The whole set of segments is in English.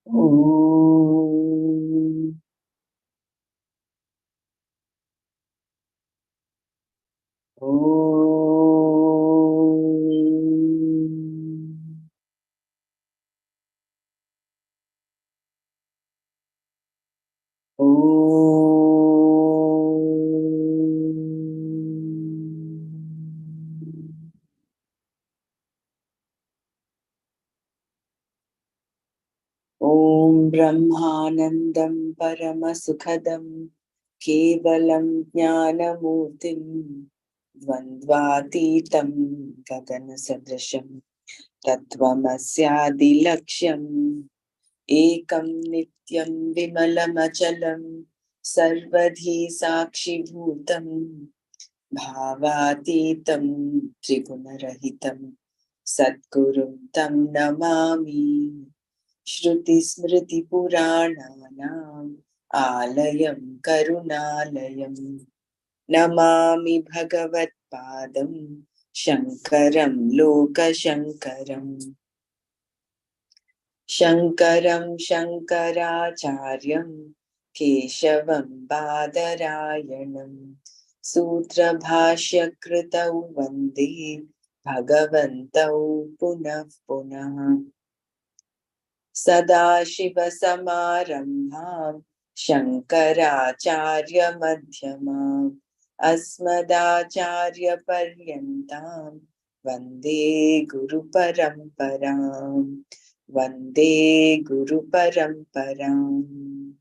Om. Om. Om Brahmanandam Paramasukadam Kevalam Jnanamurtim Dvandvatitam Gagana Sadrasham Tattvamasyadilaksham Ekam Nityam Vimalamachalam Sarvadhi Sakshibhutam Bhavatitam Tribunarahitam Satgurum Tam Namami Shruti Smriti Purananam Alayam Karunalayam Namami Bhagavat Padam Shankaram Loka Shankaram Shankaram Shankaracharyam Keshavam Badarayanam Sutra Bhashya Kritau Vande Bhagavantau Punah Punah Sadashivasamarambham Shankaracharya-madhyamam Asmadacharya-paryantam Vande Guru-paramparam Vande Guru-paramparam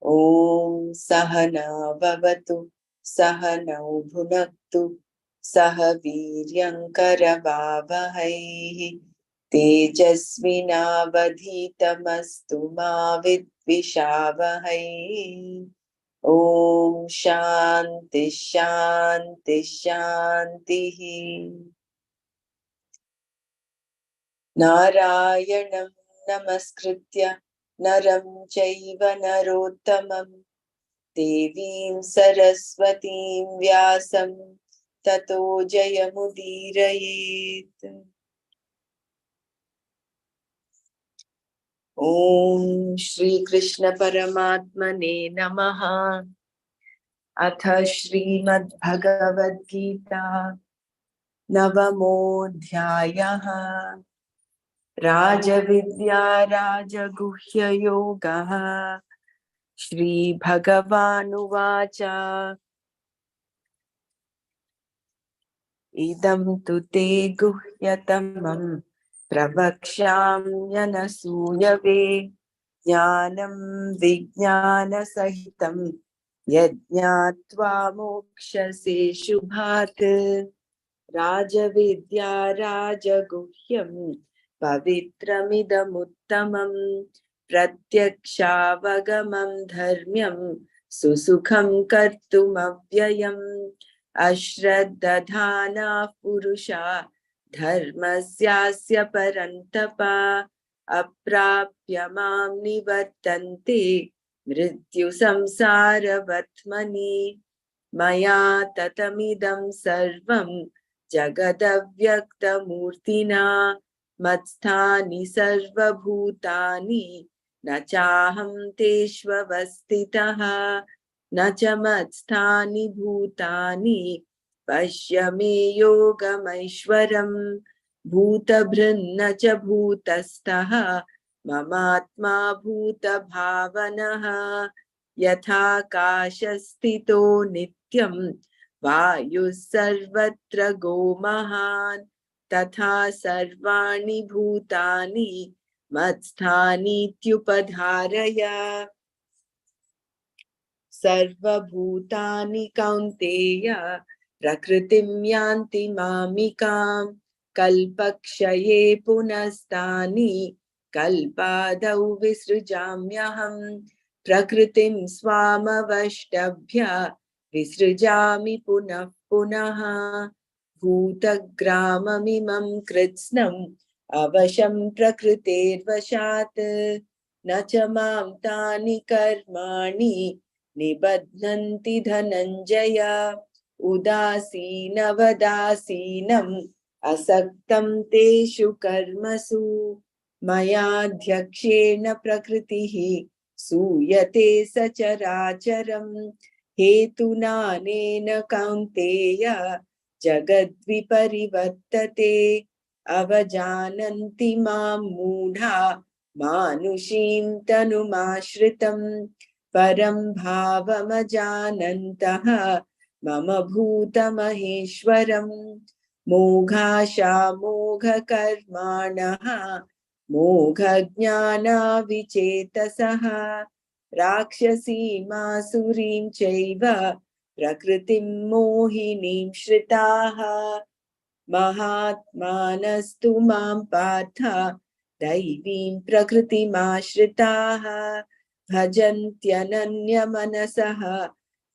Om Sahana Vavatu Sahanau Bhunaktu Saha Viryankaravavahai Tejasvinavadhitamastu ma vidvishavahai Om Shanti Shanti Shanti Narayanam Namaskritya Naram Chaiva Narottamam Devim Saraswatim Vyasam Tato Jayamudirayet Om Shri Krishna Paramatmane Namaha Atha Shrimad Bhagavad Gita Navamodhyayaha Rajavidya Rajaguhya Yogaha Shri Bhagavanuvacha Idam tu te guhyatamam pravakshamyanasuyave jnanam vijnana sahitam yajñatva mokshase shubhat rajavidya rajaguhyam pavitramidamuttamam pratyakshaavagamam dharmyam susukham kartumavyayam Ashraddhana Purusha Dharmasyasya Parantapa Aprapya Mam Nivartante Mrityu Samsara Vatmani Maya Tatamidam Sarvam Jagadavyakta Murtina Matsthani Sarva Bhutani Nachaham Teshvavastitaha न च मत्स्थानि भूतानि पश्य मे योगमैश्वरम् भूतभृन्न च भूतस्थः ममात्मा भूतभावनः यथाकाशस्थितो नित्यं वायुः सर्वत्र गोमहान् तथा सर्वाणि भूतानि मत्स्थानीत्युपधारय सर्वभूतानि कौन्तेय प्रकृतिं यान्ति मामिकां कल्पक्षये पुनस्तानि कल्पादौ विसृजाम्यहं प्रकृतिं स्वामवष्टभ्य विसृजामि पुनः पुनः भूतग्राममिमं कृत्स्नम् अवशं प्रकृतेर्वशात् न च मां तानि कर्माणि निबध्नन्ति धनञ्जय उदासीनवदासीनम् असक्तं तेषु कर्मसु मयाध्यक्षेण प्रकृतिः सूयते सचराचरम् हेतुनानेन कौन्तेय जगद्विपरिवर्तते अवजानन्ति मां मूढा मानुषीं तनुमाश्रितं परं भावमजानन्तः मम भूतमहेश्वरम् मोघाशा मोघकर्माणः मोघज्ञानाविचेतसः राक्षसीमासुरीं चैव प्रकृतिं मोहिनीं श्रिताः महात्मानस्तु मां पार्थ दैवीं प्रकृतिमाश्रिताः भजन्त्यनन्यमनसः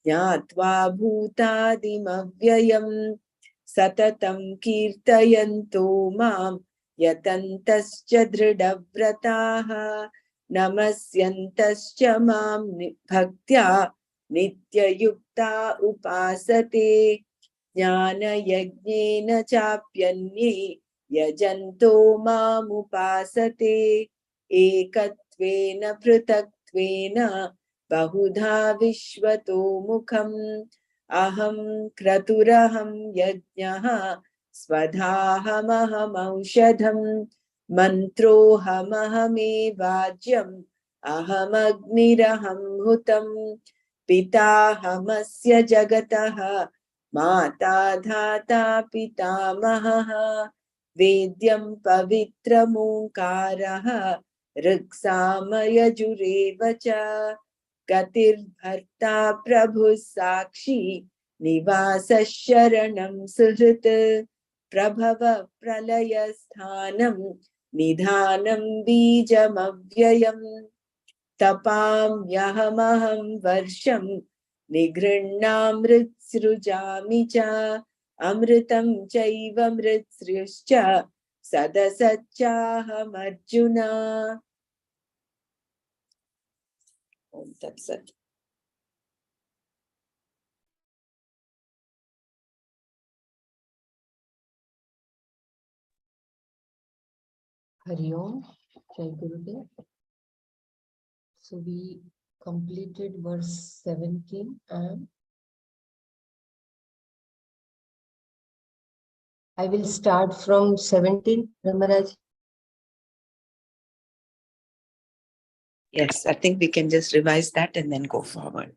ज्ञात्वा भूतादिमव्ययम् सततं कीर्तयन्तो मां यतन्तश्च दृढव्रताः नमस्यन्तश्च मां भक्त्या नित्ययुक्ता उपासते ज्ञानयज्ञेन चाप्यन्ये यजन्तो मामुपासते एकत्वेन पृथक्त्वेन बहुधा विश्वतो मुखम् अहं क्रतुरहं यज्ञः स्वधाहमहमौषधम् मन्त्रोऽहमहमेवाज्यम् अहमग्निरहं हुतम् पिताहमस्य जगतः माता धाता पितामहः वेद्यं पवित्रमोङ्कारः ऋक्सामयजुरेव च गतिर्भर्ता प्रभुः साक्षी निवासः शरणं सुहृत् प्रभव प्रलयस्थानं निधानं बीजमव्ययम् तपाम्यहमहं वर्षं निगृह्णामृत्सृजामि च अमृतं चैव मृत्सृश्च सदसच्चाहमर्जुन। ओम तत्सत्। Hari Om, Jai Gurudev. So we completed verse 17 and I will start from 17, Ramaraj. Yes, I think we can just revise that and then go forward.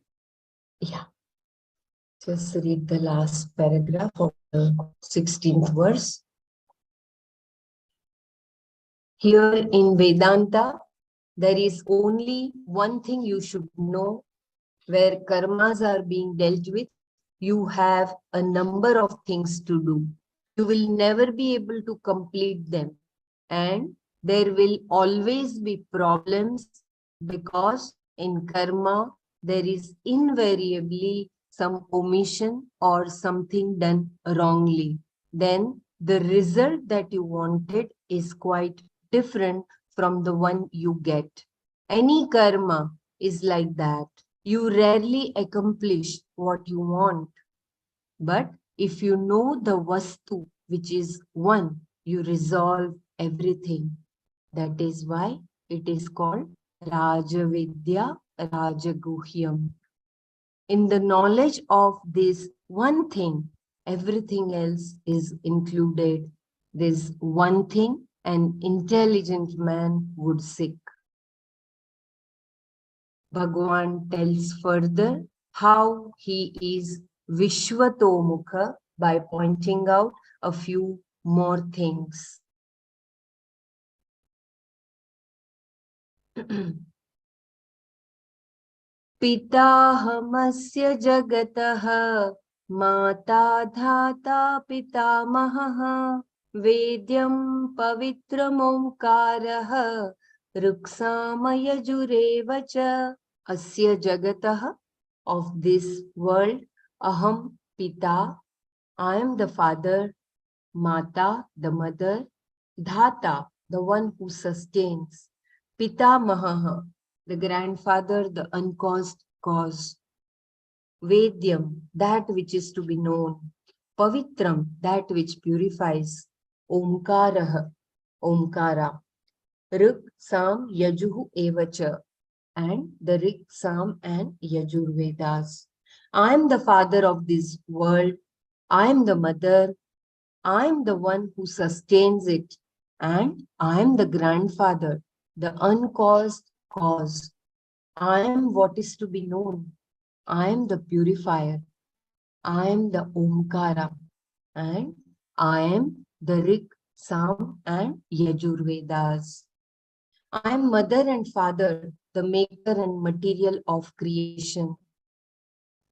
Yeah. Just read the last paragraph of the 16th verse. Here in Vedanta, there is only one thing you should know. Where karmas are being dealt with, you have a number of things to do. You will never be able to complete them. And there will always be problems because in karma, there is invariably some omission or something done wrongly. Then the result that you wanted is quite different from the one you get. Any karma is like that. You rarely accomplish what you want. But if you know the Vastu, which is one, you resolve everything. That is why it is called Rajavidya Rajaguhyam. In the knowledge of this one thing, everything else is included. This one thing an intelligent man would seek. Bhagavan tells further how he is Vishwatomukha by pointing out a few more things. Pitahamasya jagataha mata dhata pitamahaha vedyam pavitramomkaraha ruksamayajureva asya jagataha, of this world, aham pita, I am the father, mata, the mother, dhata, the one who sustains, pitamaha, the grandfather, the uncaused cause, vedyam, that which is to be known, pavitram, that which purifies, omkara, Rig, Sam, Yajuhu, Evacha, and the Rig, Sam, and Yajur Vedas. I am the father of this world. I am the mother. I am the one who sustains it. And I am the grandfather, the uncaused cause. I am what is to be known. I am the purifier. I am the Omkara. And I am the Rig, Sam, and Yajur Vedas. I am mother and father, the maker and material of creation.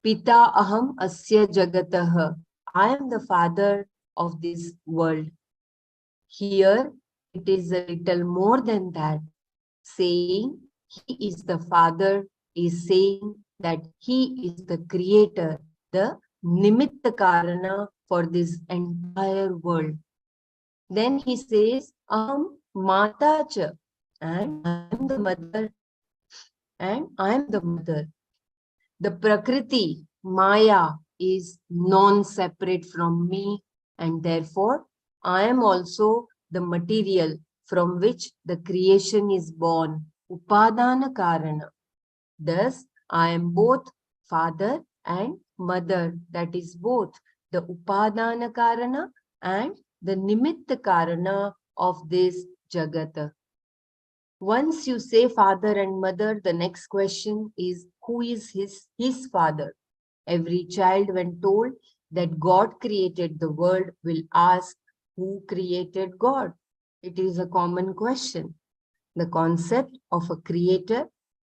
Pita aham asya jagatah. I am the father of this world. Here it is a little more than that. Saying he is the father is saying that he is the creator, the nimitta karana for this entire world. Then he says, aham mata cha, and I am the mother, and I am the mother. The Prakriti, Maya, is non-separate from me, and therefore I am also the material from which the creation is born, Upadana Karana. Thus, I am both father and mother, that is both the Upadana Karana and the Nimitta Karana of this Jagata. Once you say father and mother, the next question is who is his father? Every child, when told that God created the world, will ask who created God? It is a common question. The concept of a creator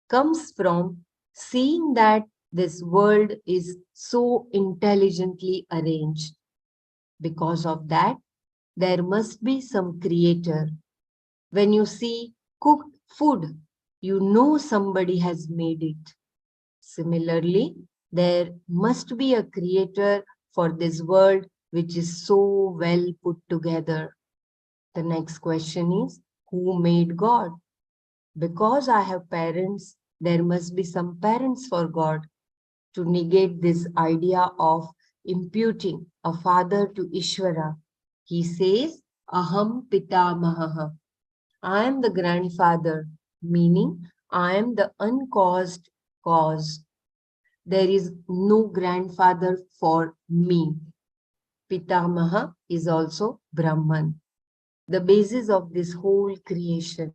comes from seeing that this world is so intelligently arranged. Because of that, there must be some creator. When you see cooked food, you know somebody has made it. Similarly, there must be a creator for this world which is so well put together. The next question is, who made God? Because I have parents, there must be some parents for God. To negate this idea of imputing a father to Ishvara, he says, Aham Pitamaha. I am the grandfather, meaning I am the uncaused cause. There is no grandfather for me. Pitamaha is also Brahman, the basis of this whole creation.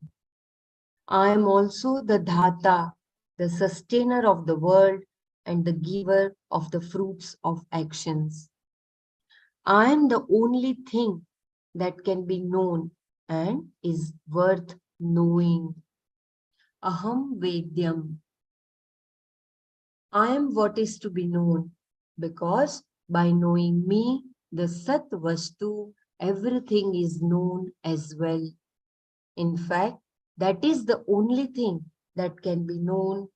I am also the Dhata, the sustainer of the world and the giver of the fruits of actions. I am the only thing that can be known and is worth knowing. Aham Vedyam. I am what is to be known, because by knowing me, the Sat Vastu, everything is known as well. In fact, that is the only thing that can be known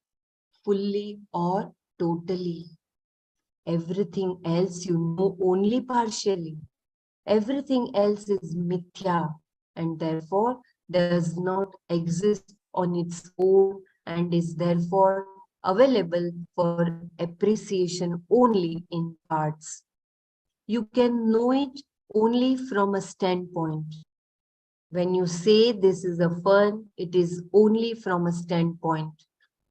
fully or totally. Everything else you know only partially. Everything else is mithya and therefore does not exist on its own and is therefore available for appreciation only in parts. You can know it only from a standpoint. When you say this is a fern, it is only from a standpoint.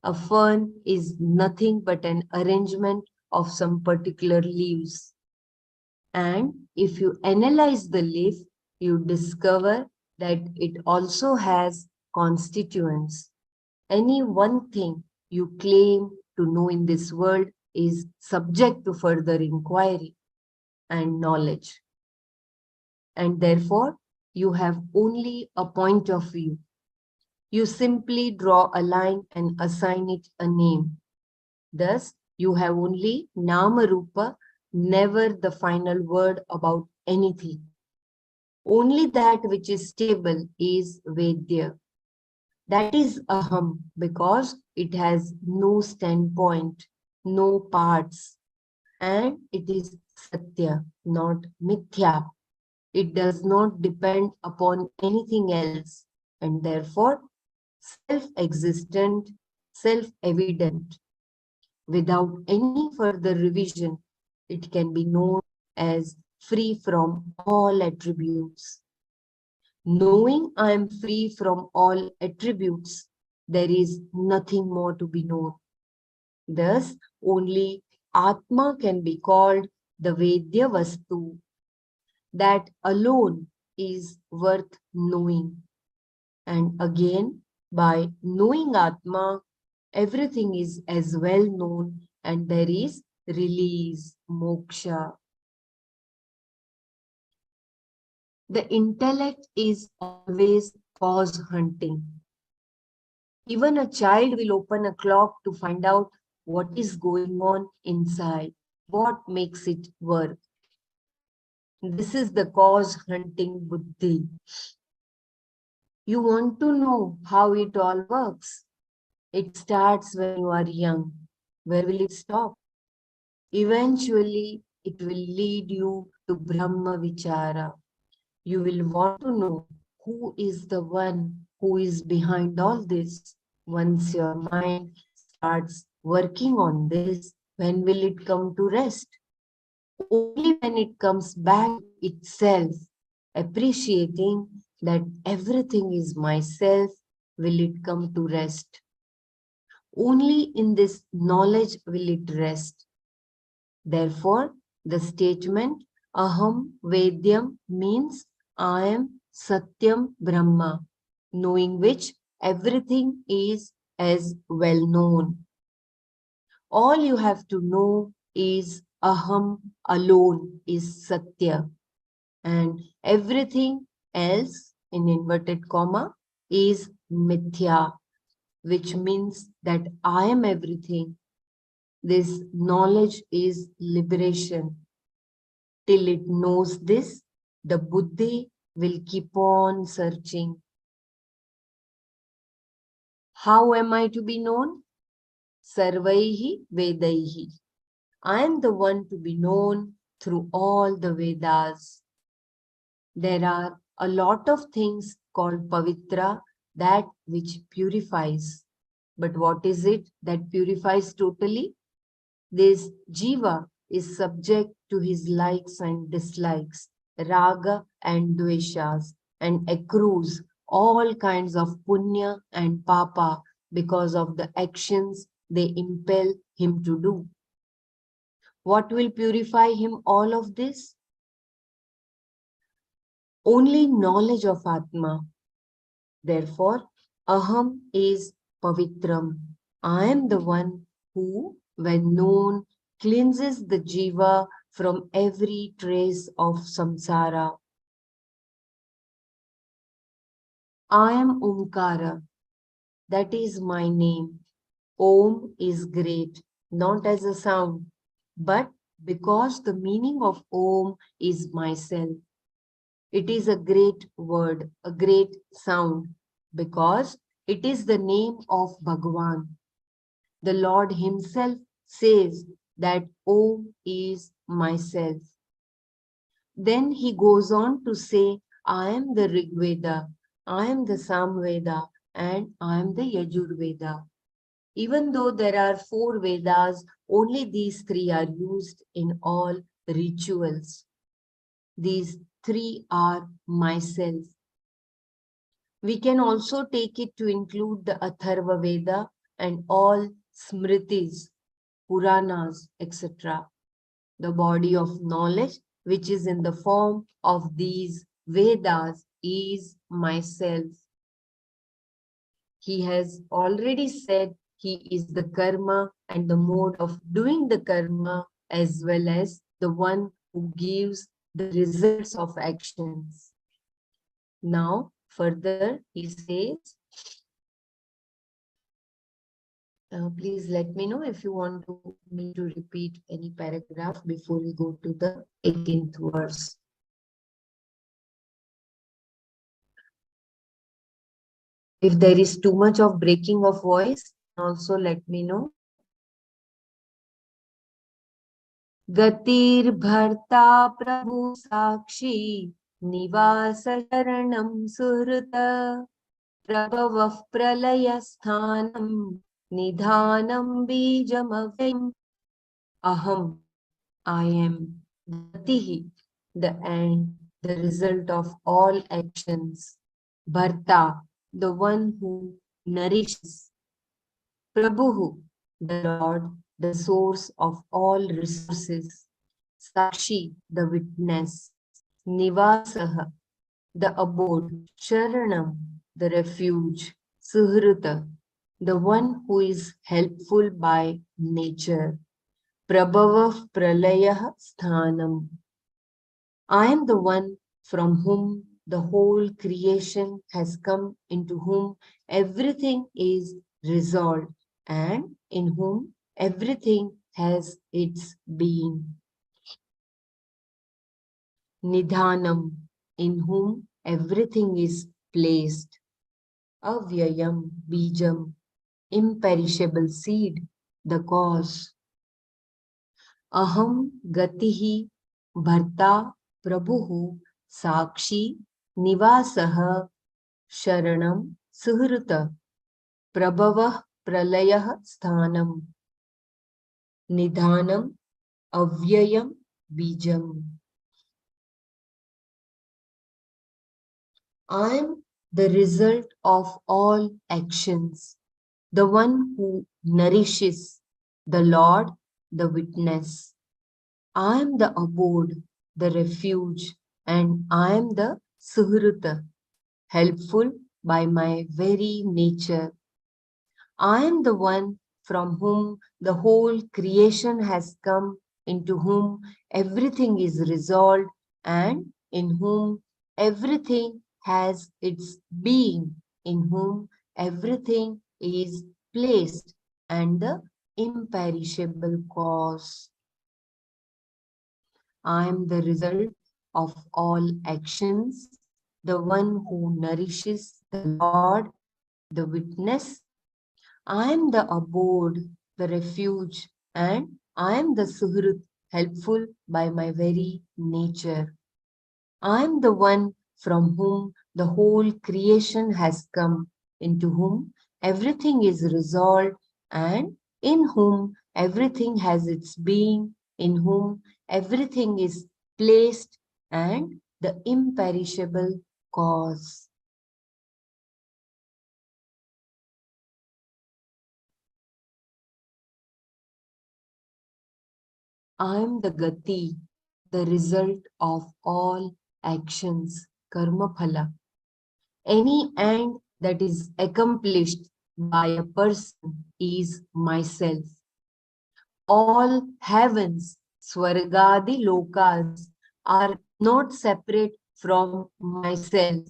A fern is nothing but an arrangement of some particular leaves. And if you analyze the leaf, you discover that it also has constituents. Any one thing you claim to know in this world is subject to further inquiry and knowledge. And therefore, you have only a point of view. You simply draw a line and assign it a name. Thus, you have only Nama Rupa, never the final word about anything. Only that which is stable is Vedya. That is Aham because it has no standpoint, no parts, and it is Satya, not Mithya. It does not depend upon anything else and therefore self-existent, self-evident. Without any further revision, it can be known as free from all attributes. Knowing I am free from all attributes, there is nothing more to be known. Thus, only Atma can be called the Vedya Vastu. That alone is worth knowing. And again, by knowing Atma, everything is as well known and there is release, moksha. The intellect is always cause hunting. Even a child will open a clock to find out what is going on inside, what makes it work. This is the cause hunting buddhi. You want to know how it all works. It starts when you are young. Where will it stop? Eventually, it will lead you to Brahma Vichara. You will want to know who is the one who is behind all this. Once your mind starts working on this, when will it come to rest? Only when it comes back to itself, appreciating that everything is myself, will it come to rest. Only in this knowledge will it rest. Therefore, the statement Aham Vedyam means I am Satyam Brahma, knowing which everything is as well known. All you have to know is Aham alone is Satya, and everything else in inverted comma is Mithya, which means that I am everything. This knowledge is liberation. Till it knows this, the buddhi will keep on searching. How am I to be known? Sarvaihi Vedaihi. I am the one to be known through all the Vedas. There are a lot of things called pavitra, that which purifies. But what is it that purifies totally? This jiva is subject to his likes and dislikes, raga and dveshas, and accrues all kinds of punya and papa because of the actions they impel him to do. What will purify him all of this? Only knowledge of Atma. Therefore, Aham is Pavitram. I am the one who, when known, cleanses the jiva from every trace of samsara. I am Omkara. That is my name. Om is great, not as a sound, but because the meaning of Om is myself. It is a great word, a great sound, because it is the name of Bhagavan. The Lord himself says that Om is myself. Then he goes on to say, I am the Rig Veda, I am the Samveda, and I am the Yajur Veda. Even though there are 4 Vedas, only these 3 are used in all rituals. These 3 are myself. We can also take it to include the Atharva Veda and all Smritis, Puranas, etc. The body of knowledge which is in the form of these Vedas is myself. He has already said he is the karma and the mode of doing the karma as well as the one who gives the results of actions. Now, further, he says, please let me know if you want me to repeat any paragraph before we go to the 18th verse. If there is too much of breaking of voice, also let me know. Gatir bharta prabhu sakshi nivas sharanam surta prabhavav pralaya sthanam nidhanam bijam avyam. Aham, I am. Gatihi, the end, the result of all actions. Bharta, the one who nourishes. Prabhu, the Lord, the source of all resources. Sakshi, the witness. Nivasaha, the abode. Sharanam, the refuge. Suhrita, the one who is helpful by nature. Prabhava pralayah sthanam. I am the one from whom the whole creation has come, into whom everything is resolved, and in whom everything has its being. Nidhanam, in whom everything is placed. Avyayam, bijam, imperishable seed, the cause. Aham gatihi bharta prabhuhu sakshi nivasaha sharanam suhrita prabhavah pralayah sthanam nidhanam avyayam bijam. I am the result of all actions, the one who nourishes, the Lord, the witness. I am the abode, the refuge, and I am the suhrita, helpful by my very nature. I am the one from whom the whole creation has come, into whom everything is resolved, and in whom everything has its being, in whom everything is placed, and the imperishable cause. I am the result of all actions, the one who nourishes, the Lord, the witness. I am the abode, the refuge, and I am the suhrit, helpful by my very nature. I am the one from whom the whole creation has come, into whom everything is resolved, and in whom everything has its being, in whom everything is placed, and the imperishable cause. I am the gati, the result of all actions, karma phala. Any end that is accomplished by a person is myself. All heavens, swargadi lokas, are not separate from myself.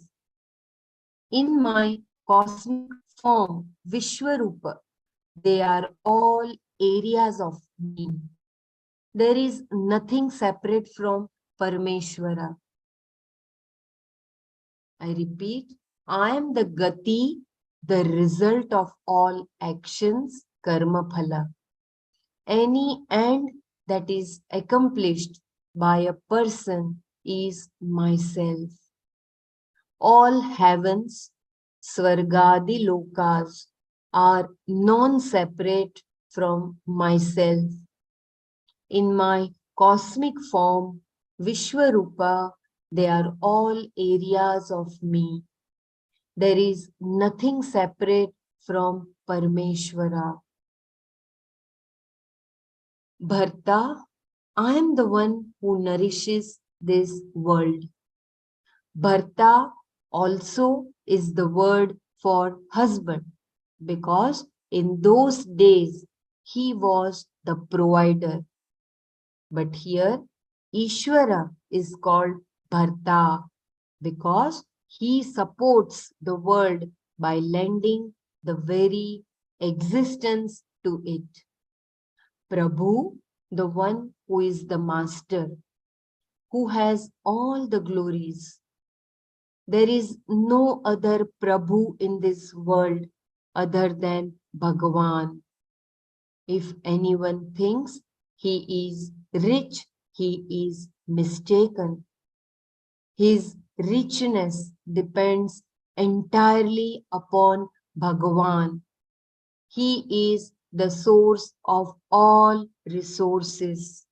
In my cosmic form, Vishwarupa, they are all areas of me. There is nothing separate from Parameshwara. I repeat, I am the gati, the result of all actions, karma phala. Any end that is accomplished by a person is myself. All heavens, swargadi lokas, are non-separate from myself. In my cosmic form, Vishwarupa, they are all areas of me. There is nothing separate from Parameshwara. Bharta, I am the one who nourishes this world. Bharta also is the word for husband, because in those days he was the provider. But here Ishvara is called Bharta because he supports the world by lending the very existence to it. Prabhu, the one who is the master, who has all the glories. There is no other Prabhu in this world other than Bhagavan. If anyone thinks he is rich, he is mistaken. His richness depends entirely upon Bhagavan. He is the source of all resources.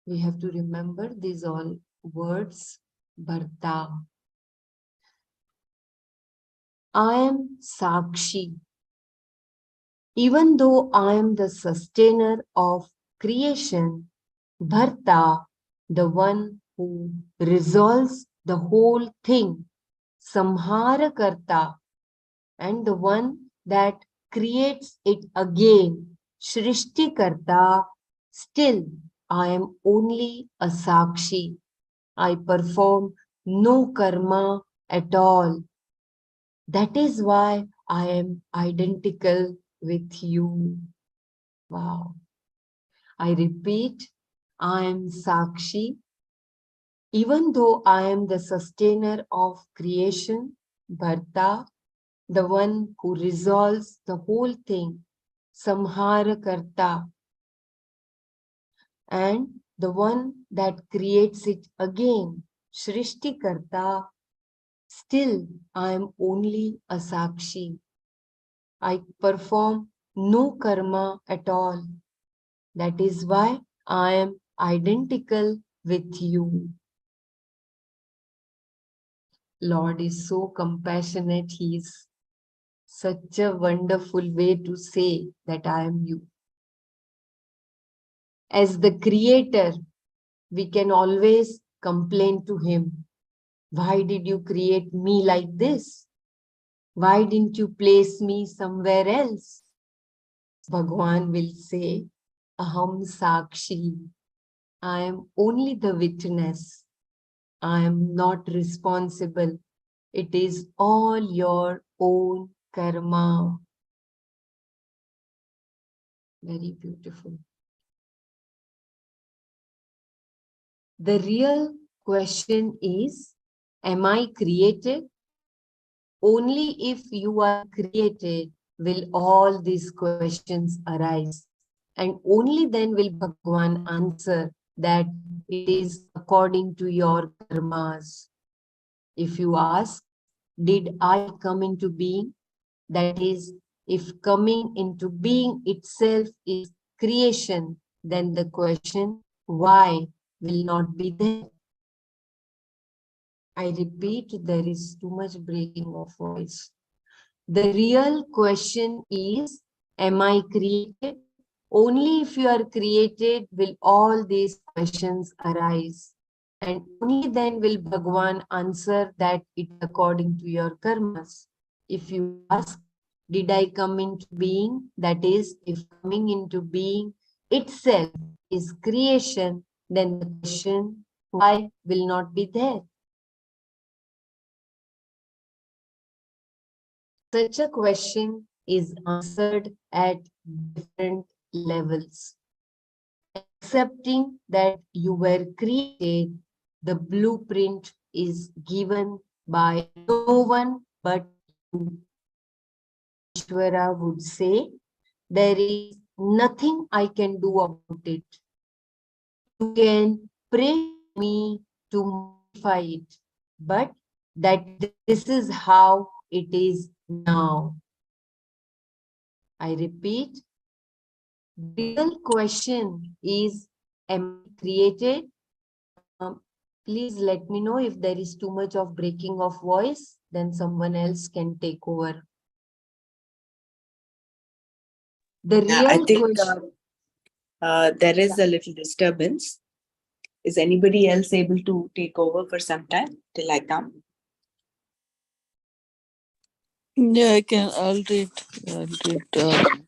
We have to remember these all words. Bharta. I am Sakshi. Even though I am the sustainer of creation, Bharta, the one who resolves the whole thing, Samharakarta, and the one that creates it again, Shrishtikarta, still I am only a Sakshi. I perform no karma at all. That is why I am identical with you. Wow. I repeat, I am Sakshi. Even though I am the sustainer of creation, Bharta, the one who resolves the whole thing, Samharakarta, and the one that creates it again, Shrishtikarta, still I am only a Sakshi. I perform no karma at all. That is why I am identical with you. Lord is so compassionate. He is such a wonderful way to say that I am you. As the creator, we can always complain to him. Why did you create me like this? Why didn't you place me somewhere else? Bhagwan will say, Aham Sakshi. I am only the witness. I am not responsible. It is all your own karma. Very beautiful. The real question is, am I created? Only if you are created will all these questions arise. And only then will Bhagwan answer that it is according to your karmas. If you ask, did I come into being? That is, if coming into being itself is creation, then the question, why, will not be there. I repeat, there is too much breaking of voice. The real question is, am I created? Only if you are created will all these questions arise. And only then will Bhagwan answer that it is according to your karmas. If you ask, did I come into being? That is, if coming into being itself is creation, then the question, why, will not be there. Such a question is answered at different levels. Accepting that you were created, the blueprint is given by no one but you. Ishvara would say, there is nothing I can do about it. You can pray to me to modify it, but that this is how it is now. I repeat, the real question is, am I created? Please let me know if there is too much of breaking of voice, then someone else can take over. The I real think question. there is a little disturbance. Is anybody else able to take over for some time till I come? Yeah, I can. I'll read.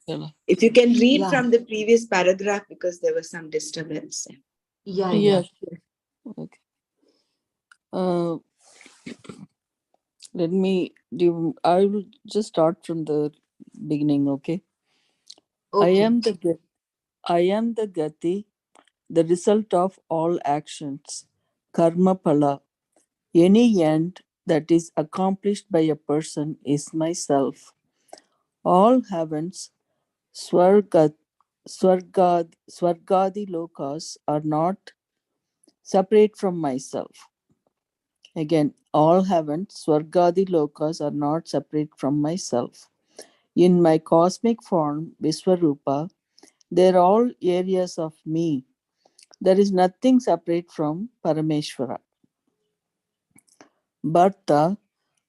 Hello. If you can read Yeah, from the previous paragraph because there was some disturbance. yeah, Yeah. yeah. Sure. Okay. Uh, Let me do. I will just start from the beginning. Okay. I Okay. am the. I am the gati, the result of all actions. Karma pala. Any end that is accomplished by a person is myself. All heavens, swargad, swargadi lokas are not separate from myself. Again, all heavens, swargadi lokas are not separate from myself. In my cosmic form, Viswarupa, they are all areas of me. There is nothing separate from Parameshwara. Bharta,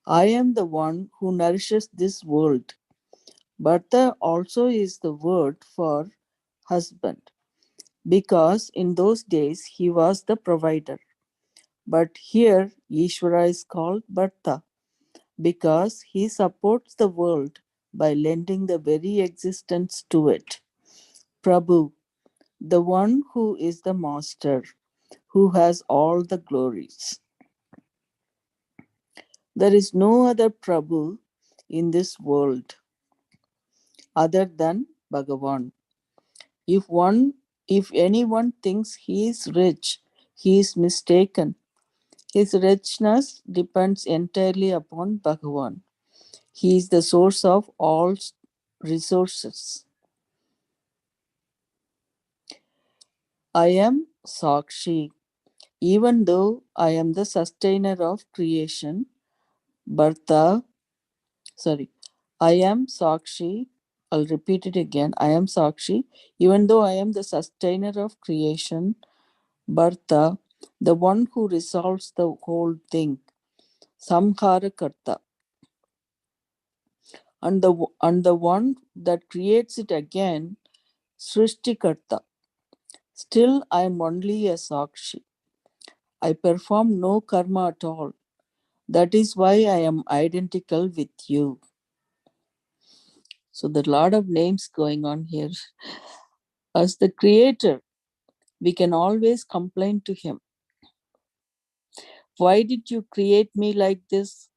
I am the one who nourishes this world. Bharta also is the word for husband because in those days he was the provider. But here Ishvara is called Bharta because he supports the world by lending the very existence to it. Prabhu, the one who is the master, who has all the glories. There is no other Prabhu in this world other than Bhagavan. If one if anyone thinks he is rich, he is mistaken. His richness depends entirely upon Bhagavan. He is the source of all resources. I am Sakshi. Even though I am the sustainer of creation, Bharta, sorry, I am Sakshi. I'll repeat it again. I am Sakshi. Even though I am the sustainer of creation, Bharta, the one who resolves the whole thing, Samhara Karta, and the one that creates it again, Srishtikarta. Still, I am only a Sakshi. I perform no karma at all. That is why I am identical with you. So, there are a lot of names going on here. As the creator, we can always complain to him. Why did you create me like this?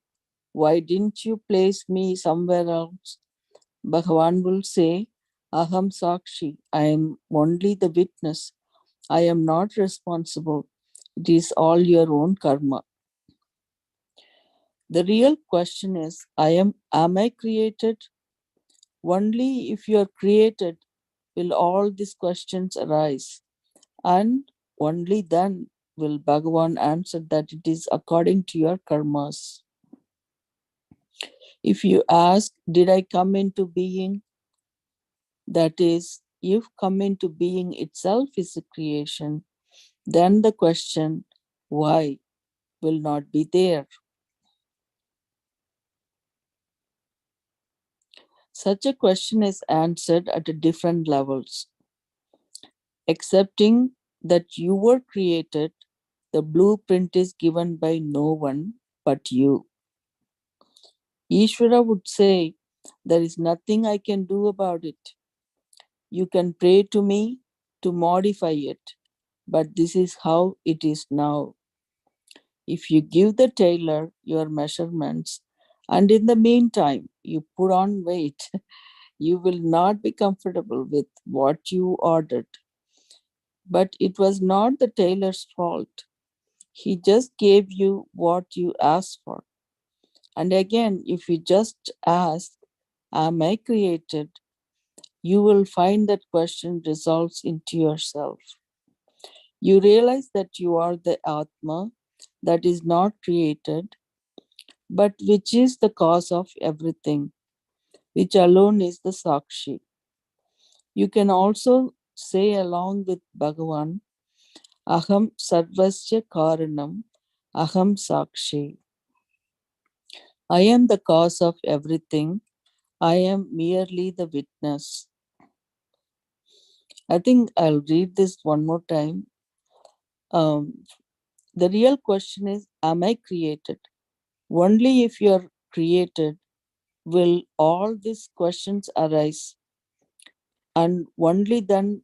Why didn't you place me somewhere else? Bhagavan will say, Aham Sakshi, I am only the witness. I am not responsible. It is all your own karma. The real question is, am I created? Only if you are created will all these questions arise. And only then will Bhagavan answer that it is according to your karmas. If you ask, did I come into being? That is, if come into being itself is a creation, then the question, why, will not be there. Such a question is answered at different levels. Accepting that you were created, the blueprint is given by no one but you. Ishvara would say, there is nothing I can do about it. You can pray to me to modify it, but this is how it is now. If you give the tailor your measurements and in the meantime you put on weight, you will not be comfortable with what you ordered. But it was not the tailor's fault. He just gave you what you asked for. And again, if you just ask, am I created? You will find that question resolves into yourself. You realize that you are the Atma that is not created, but which is the cause of everything, which alone is the Sakshi. You can also say along with Bhagavan, Aham Sarvasya Karanam, Aham Sakshi. I am the cause of everything. I am merely the witness. I think I'll read this one more time. The real question is, am I created? Only if you are created will all these questions arise. And only then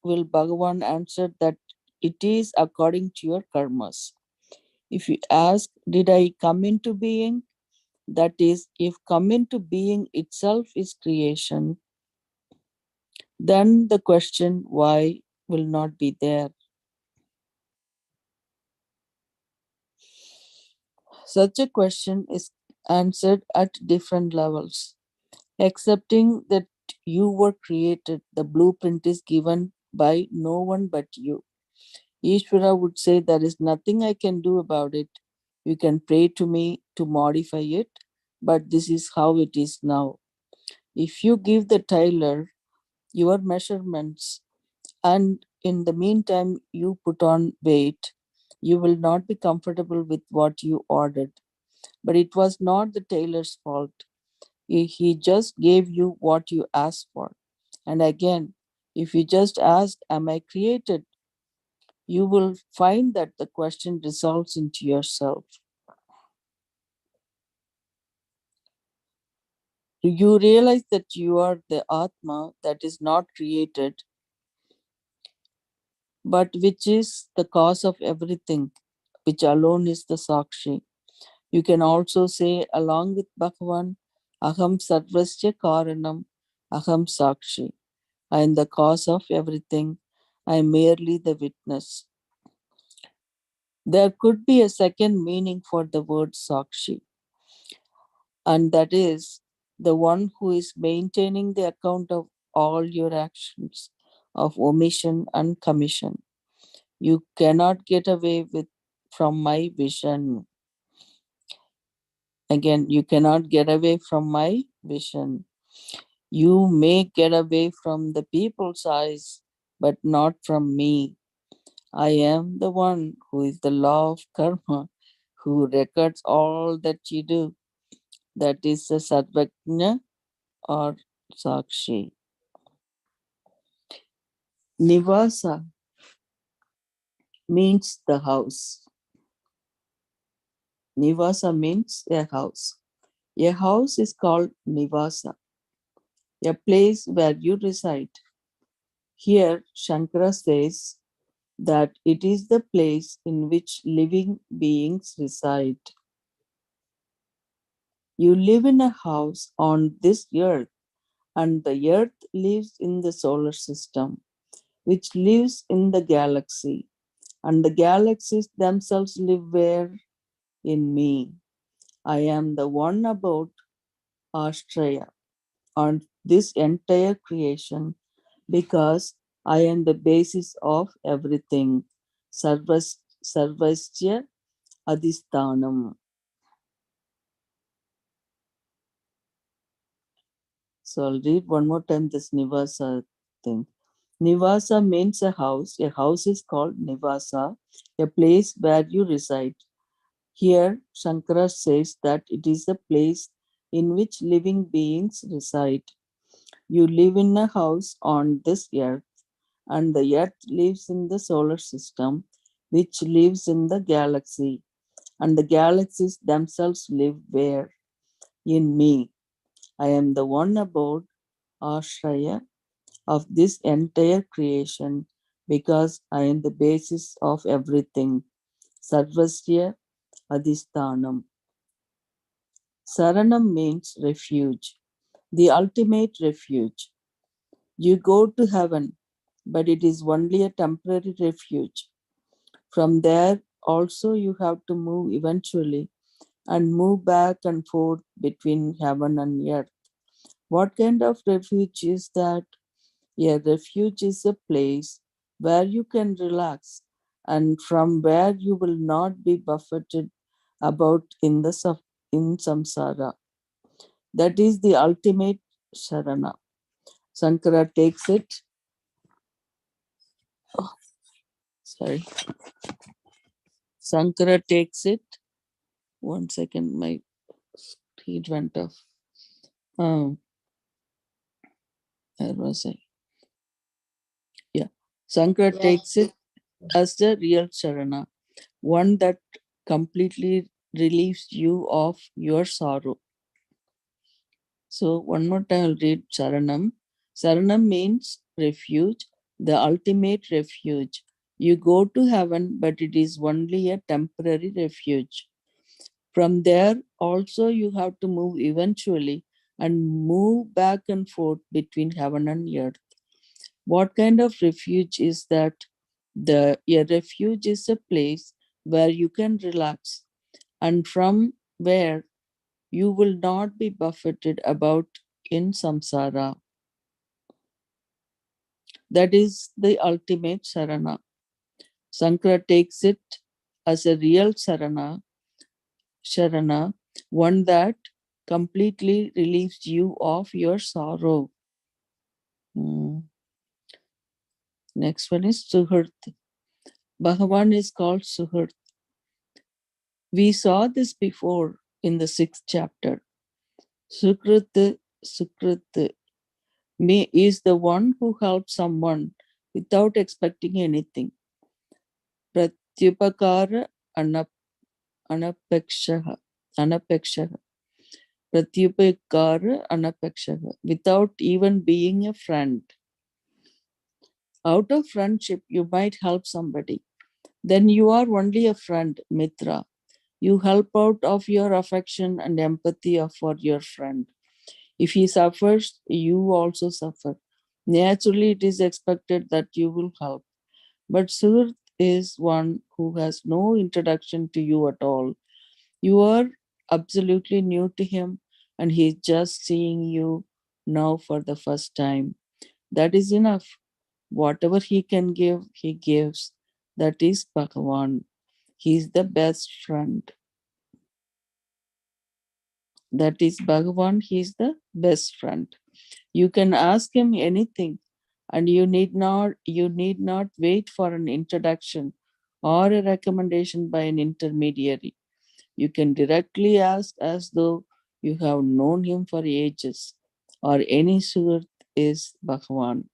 will Bhagavan answer that it is according to your karmas. If you ask, did I come into being? That is, if come into being itself is creation, then the question why will not be there. Such a question is answered at different levels. Accepting that you were created, the blueprint is given by no one but you. Ishvara would say, there is nothing I can do about it. You can pray to me to modify it, but this is how it is now. If you give the tailor your measurements and in the meantime you put on weight, you will not be comfortable with what you ordered. But it was not the tailor's fault. He just gave you what you asked for. And again, if you just ask, am I created? You will find that the question resolves into yourself. You realize that you are the Atma that is not created, but which is the cause of everything, which alone is the Sakshi. You can also say, along with Bhagavan, Aham Sarvasya Karanam, Aham Sakshi. I am the cause of everything. I am merely the witness. There could be a second meaning for the word Sakshi, and that is the one who is maintaining the account of all your actions of omission and commission. You cannot get away with from my vision. Again, you cannot get away from my vision. You may get away from the people's eyes, but not from me. I am the one who is the law of karma, who records all that you do. That is the Sarvajna or Sakshi. Nivasa means the house. Nivasa means a house. A house is called Nivasa, a place where you reside. Here, Shankara says that it is the place in which living beings reside. You live in a house on this earth, and the earth lives in the solar system, which lives in the galaxy, and the galaxies themselves live where? In me. I am the one about Australia on this entire creation because I am the basis of everything. Sarvasya Adhisthanam. So I'll read one more time this Nivasa thing. Nivasa means a house. A house is called Nivasa, a place where you reside. Here, Shankara says that it is a place in which living beings reside. You live in a house on this earth, and the earth lives in the solar system, which lives in the galaxy, and the galaxies themselves live where? In me. I am the one abode, Ashraya, of this entire creation because I am the basis of everything. Sarvasya Adhisthanam. Saranam means refuge, the ultimate refuge. You go to heaven, but it is only a temporary refuge. From there, also, you have to move eventually and move back and forth between heaven and earth. What kind of refuge is that? A refuge is a place where you can relax and from where you will not be buffeted about in samsara. That is the ultimate sharana. Sankara takes it. Oh, sorry. Sankara takes it. 1 second, my heat went off. Where was I? Yeah. Sankara takes it as the real sharana, one that completely relieves you of your sorrow. So one more time I'll read Saranam. Saranam means refuge, the ultimate refuge. You go to heaven, but it is only a temporary refuge. From there, also you have to move eventually and move back and forth between heaven and earth. What kind of refuge is that? A refuge is a place where you can relax and from where you will not be buffeted about in samsara. That is the ultimate sarana. Sankara takes it as a real sharana, one that completely relieves you of your sorrow. Hmm. Next one is Suhrt. Bhagavan is called Suhrt. We saw this before in the 6th chapter. Sukrit is the one who helps someone without expecting anything. Pratyupakara anapekshaha. Anapekshaha. Pratyupakara anapekshaha. Without even being a friend. Out of friendship, you might help somebody. Then you are only a friend, mitra. You help out of your affection and empathy for your friend. If he suffers, you also suffer. Naturally, it is expected that you will help. But Suhrt is one who has no introduction to you at all. You are absolutely new to him, and he is just seeing you now for the first time. That is enough. Whatever he can give, he gives. That is Bhagavan. He is the best friend. That is Bhagavan. He is the best friend. You can ask him anything, and you need not wait for an introduction or a recommendation by an intermediary. You can directly ask as though you have known him for ages, or any Surat is Bhagavan.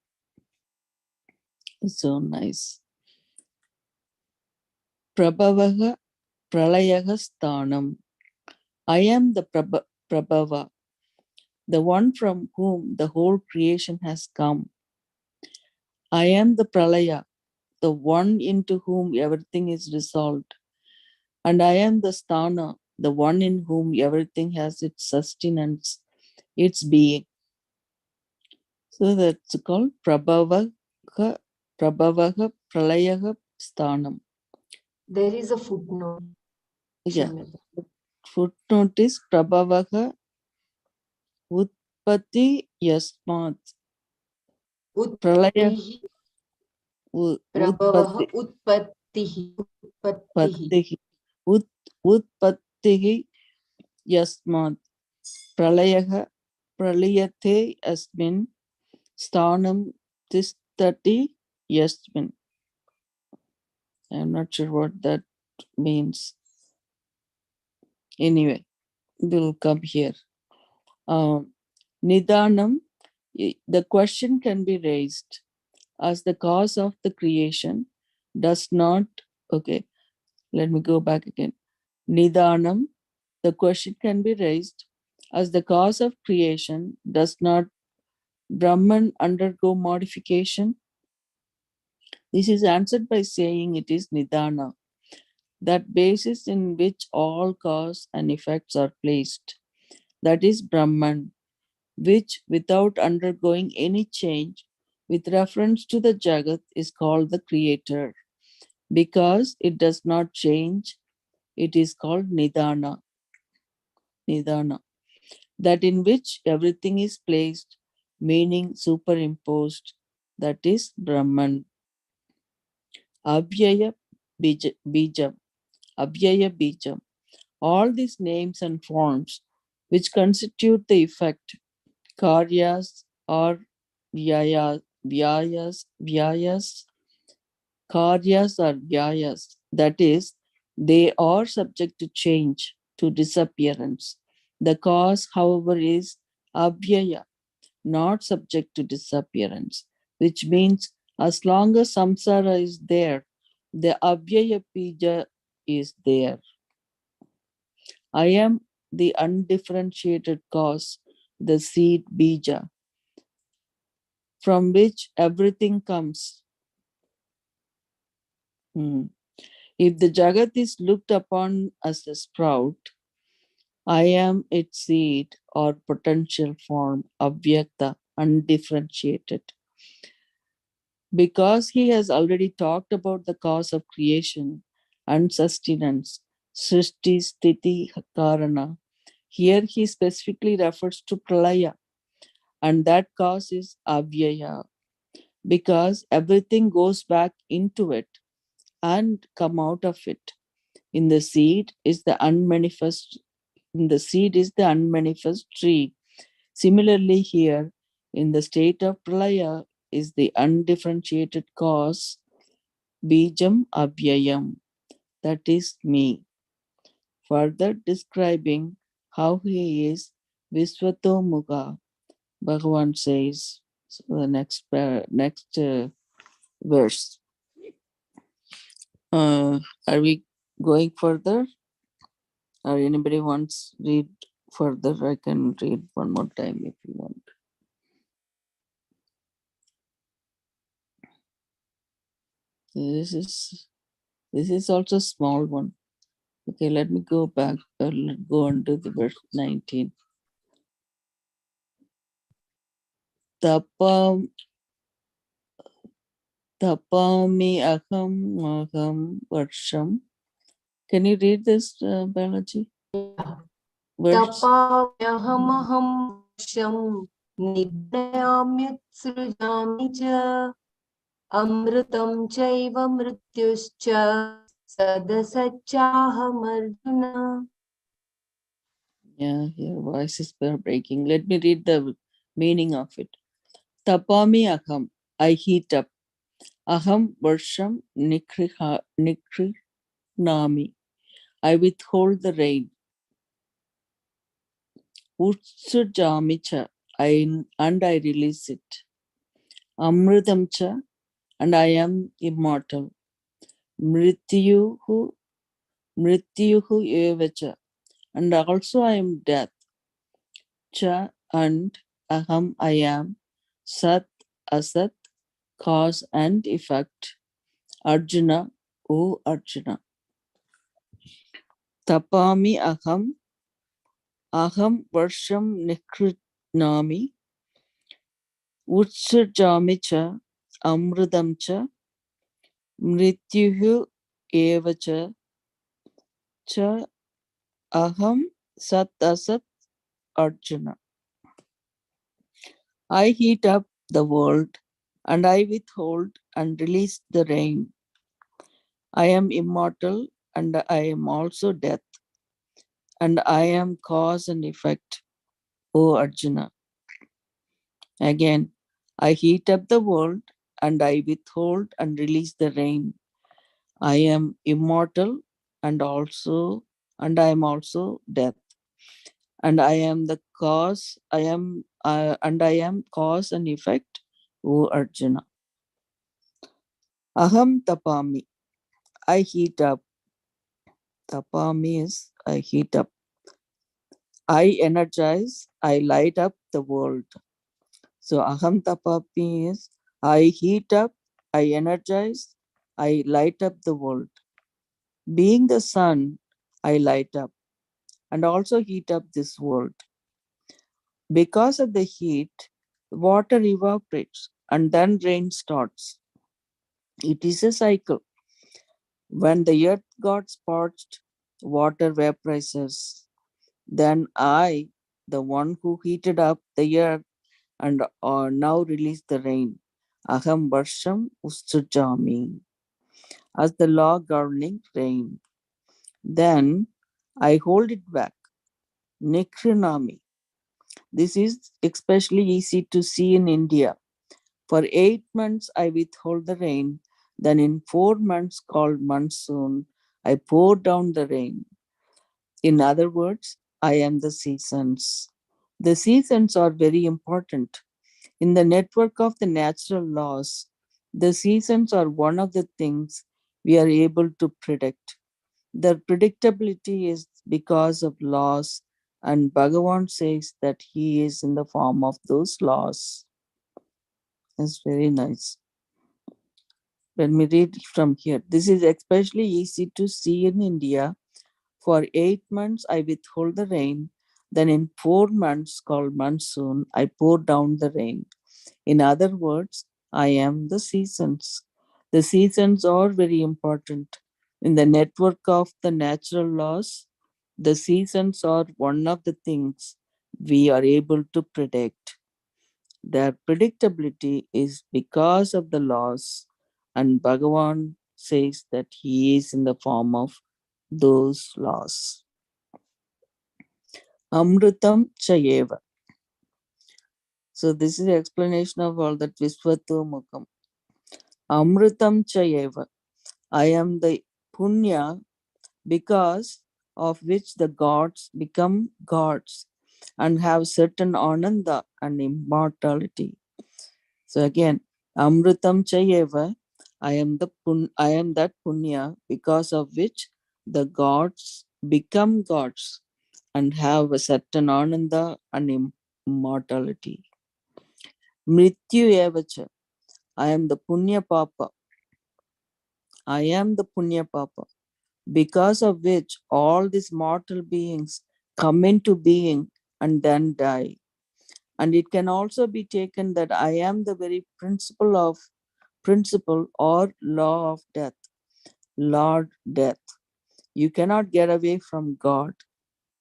So nice. Prabhavaha Pralayaha Sthanam. I am the Prabhava, the one from whom the whole creation has come. I am the Pralaya, the one into whom everything is resolved. And I am the Sthana, the one in whom everything has its sustenance, its being. So that's called Prabhavaha Pralayaha Sthanam. There is a footnote. Yeah. Shamata. Footnote is Prabhavaha Utpatti Yasmat. Pralaya Utpattihi. Prabhavaha utpattihi. Utpattihi. Utpattihi. Utpattihi Yasmat. Pralayaha Pralayate Asmin Sthanam Tistati Yasmin. I'm not sure what that means. Anyway, we'll come here. Nidanam, the question can be raised as the cause of the creation does not, okay, let me go back again. Nidanam, the question can be raised as the cause of creation does not Brahman undergo modification. This is answered by saying it is Nidana, that basis in which all cause and effects are placed. That is Brahman, which without undergoing any change with reference to the Jagat is called the creator. Because it does not change, it is called Nidana. Nidana. That in which everything is placed, meaning superimposed, that is Brahman. Avyaya Bijam. Avyaya Bijam. All these names and forms which constitute the effect, karyas or vyayas, karyas or vyayas, that is, they are subject to change, to disappearance. The cause, however, is avyaya, not subject to disappearance, which means as long as samsara is there, the avyaya bija is there. I am the undifferentiated cause, the seed bija, from which everything comes. If the Jagat is looked upon as a sprout, I am its seed or potential form, avyakta, undifferentiated. Because he has already talked about the cause of creation and sustenance, Srishti, Sthiti, Karana, here he specifically refers to Pralaya, and that cause is Avyaya, because everything goes back into it and come out of it. In the seed is the unmanifest, in the seed is the unmanifest tree. Similarly, here, in the state of Pralaya, is the undifferentiated cause, Bijam Avyayam, that is me. Further describing how he is Visvato Mukha, Bhagavan says, so the next verse. Are we going further? Or anybody wants read further? I can read one more time if you want. This is also a small one. Okay, let me go back. Go on to the verse 19. Tapam Tapami aham varsham. Can you read this, Balaji? Verse. तपाम्यहमहं वर्षं निघ्नयाम्युत्सृजामि च अमृतं चैव मृत्युश्च सदसच्चाहमर्जुन. Yeah, your voice is breaking. Let me read the meaning of it. Tapami aham, I heat up. Aham varsham nikrinami, I withhold the rain. Utsujami cha, and I release it. Amritam cha, and I am immortal. Mrityuhu evacha, and also I am death. Cha, and aham, I am. Sat, asat, cause and effect. Arjuna, O Arjuna. Tapami aham varsham nikrinami, utsujami cha, amrudam cha, mrityuhu eva cha aham sat asat Arjuna. I heat up the world and I withhold and release the rain. I am immortal and I am also death, and I am cause and effect, O Arjuna. Again, I heat up the world and I withhold and release the rain. I am immortal and I am also death, and I am the cause. I am cause and effect, O Arjuna. Aham tapami, I heat up. Tapami is I heat up. I energize, I light up the world. So aham tapami is I heat up, I energize, I light up the world. Being the sun, I light up and also heat up this world. Because of the heat, water evaporates and then rain starts. It is a cycle. When the earth got scorched, water vaporizes. Then I, the one who heated up the earth and now release the rain, aham varsham ustujami, as the law governing rain. Then I hold it back, nikrinami. This is especially easy to see in India. For 8 months I withhold the rain, then in 4 months called monsoon, I pour down the rain. In other words, I am the seasons. The seasons are very important. In the network of the natural laws, the seasons are one of the things we are able to predict. The predictability is because of laws, and Bhagavan says that he is in the form of those laws. That's very nice. Let me read from here. This is especially easy to see in India. For 8 months I withhold the rain. Then in 4 months called monsoon, I pour down the rain. In other words, I am the seasons. The seasons are very important. In the network of the natural laws, the seasons are one of the things we are able to predict. Their predictability is because of the laws, and Bhagavan says that he is in the form of those laws. Amritam Chayeva. So this is the explanation of all that Visvatu Mukam. Amritam Chayeva. I am the Punya because of which the gods become gods and have certain ananda and immortality. So again, Amritam Chayeva, I am that Punya because of which the gods become gods and have a certain ananda and immortality. Mrityu Evacha, I am the Punya Papa. I am the Punya Papa, because of which all these mortal beings come into being and then die. And it can also be taken that I am the very principle or law of death. Lord death. You cannot get away from God.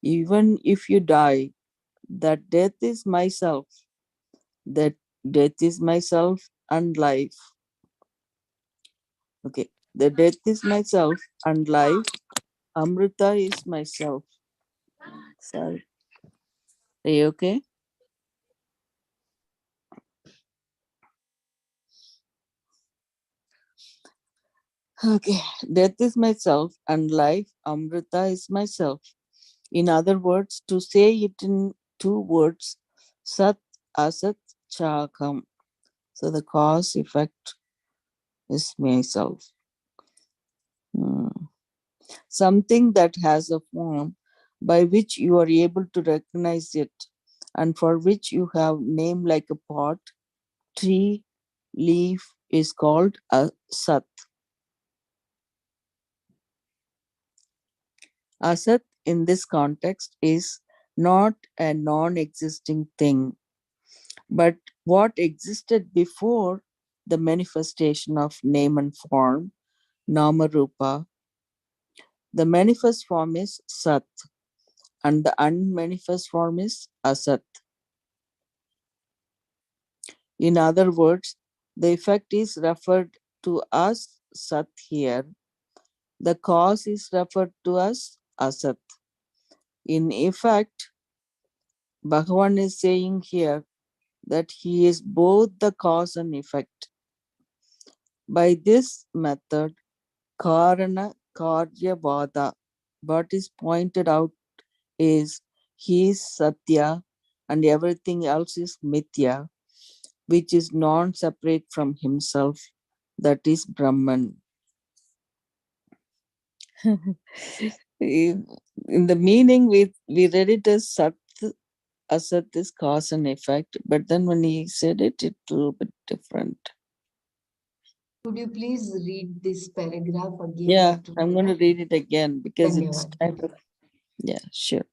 Even if you die, that death is myself. That death is myself and life. Okay. The death is myself and life. Amrita is myself. Sorry. Are you okay? Okay. Death is myself and life. Amrita is myself. In other words, to say it in two words, Sat, Asat, Chakam. So the cause effect is myself. Something that has a form by which you are able to recognize it and for which you have name like a pot, tree, leaf is called a Sat. Asat in this context is not a non-existing thing, but what existed before the manifestation of name and form, Nama Rupa. The manifest form is Sat and the unmanifest form is Asat. In other words, the effect is referred to as Sat here. The cause is referred to as Asat. In effect, Bhagavan is saying here that he is both the cause and effect. By this method, Karana Karyavada, what is pointed out is he is Satya and everything else is Mithya, which is non-separate from himself, that is Brahman. In the meaning, we read it as Sat, Asat is cause and effect, but then when he said it, it's a little bit different. Could you please read this paragraph again? Yeah, I'm going to read it again because it's kind of, yeah, sure.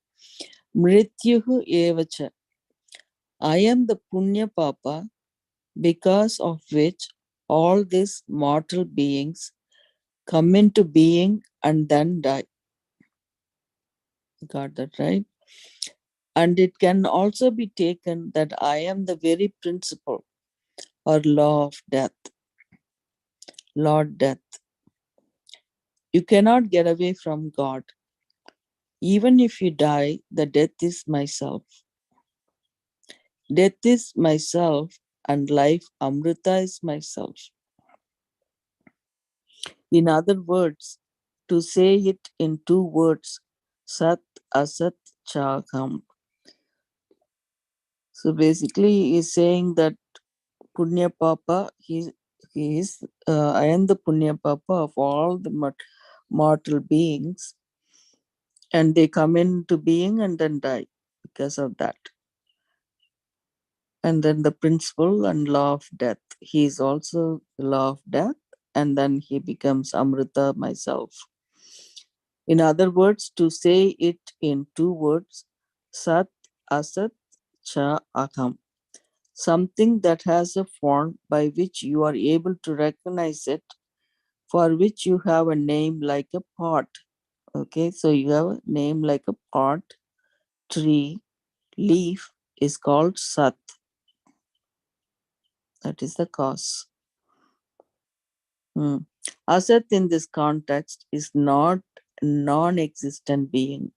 Mrityuhu evacha. I am the Punya Papa, because of which all these mortal beings come into being and then die. Got that right? And it can also be taken that I am the very principle or law of death, Lord death. You cannot get away from God. Even if you die, the death is myself. Death is myself and life, Amrita, is myself. In other words, to say it in two words, Sat, Asat, Chakam. So basically, he's saying that Punya Papa, he is, I am the Punya Papa of all the mortal beings, and they come into being and then die because of that. And then the principle and law of death. He is also the law of death, and then he becomes Amrita, myself. In other words, to say it in two words, Sat, Asat, Cha, Aham. Something that has a form by which you are able to recognize it, for which you have a name like a pot. Okay, so you have a name like a pot, tree, leaf is called Sat. That is the cause. Asat in this context is not non-existent being.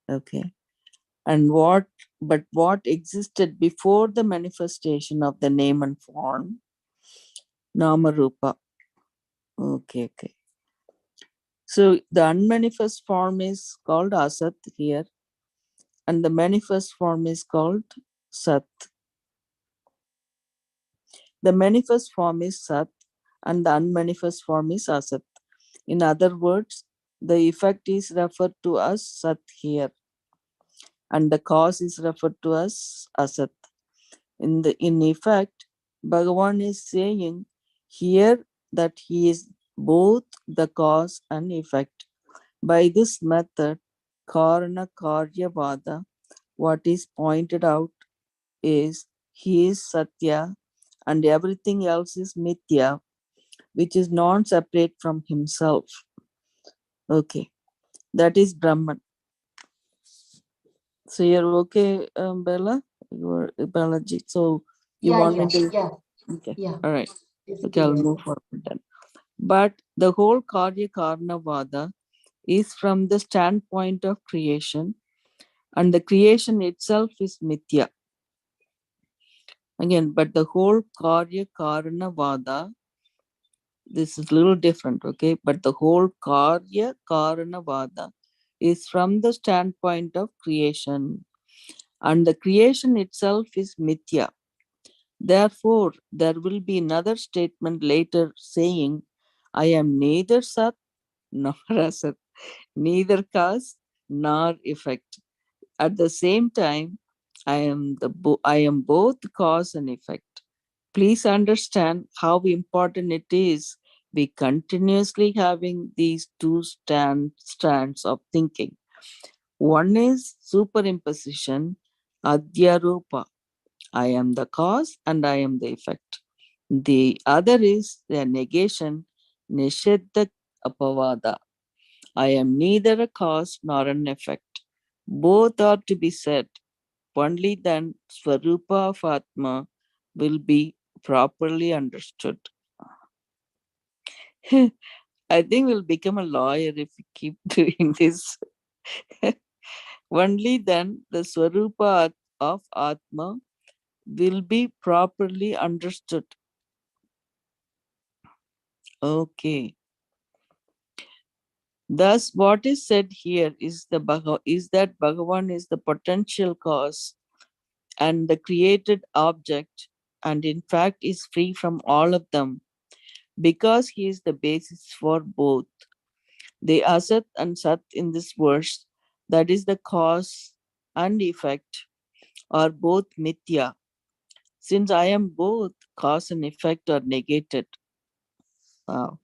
Okay. And what but what existed before the manifestation of the name and form, Namarupa. Okay. So the unmanifest form is called Asat here, and the manifest form is called Sat. The manifest form is Sat, and the unmanifest form is Asat. In other words, the effect is referred to as Sat here, and the cause is referred to as Asat. In effect, Bhagavan is saying here that he is both the cause and effect. By this method, Karana Karyavada, what is pointed out is he is Satya and everything else is Mithya, which is non-separate from himself. Okay, that is Brahman. So you're okay, Bella? You're Balaji. So you want me to? Okay, all right. Okay, I'll move forward then. But the whole Karya Karnavada is from the standpoint of creation, and the creation itself is Mithya. Again, but the whole Karya Karanavada, this is a little different, okay? But the whole Karya Karanavada is from the standpoint of creation, and the creation itself is Mithya. Therefore, there will be another statement later saying, I am neither Sat nor Asat, neither cause nor effect. At the same time, I am both cause and effect. Please understand how important it is we continuously having these two strands of thinking. One is superimposition, adhyaropa. I am the cause and I am the effect. The other is the negation, nishedha apavada. I am neither a cause nor an effect. Both are to be said. Only then Swarupa of Atma will be properly understood. I think we'll become a lawyer if we keep doing this. Only then the Swarupa of Atma will be properly understood. Okay. Thus, what is said here is is that Bhagavan is the potential cause and the created object, and in fact is free from all of them because he is the basis for both. The Asat and Sat in this verse, that is the cause and effect, are both Mithya. Since I am both, cause and effect are negated. Wow.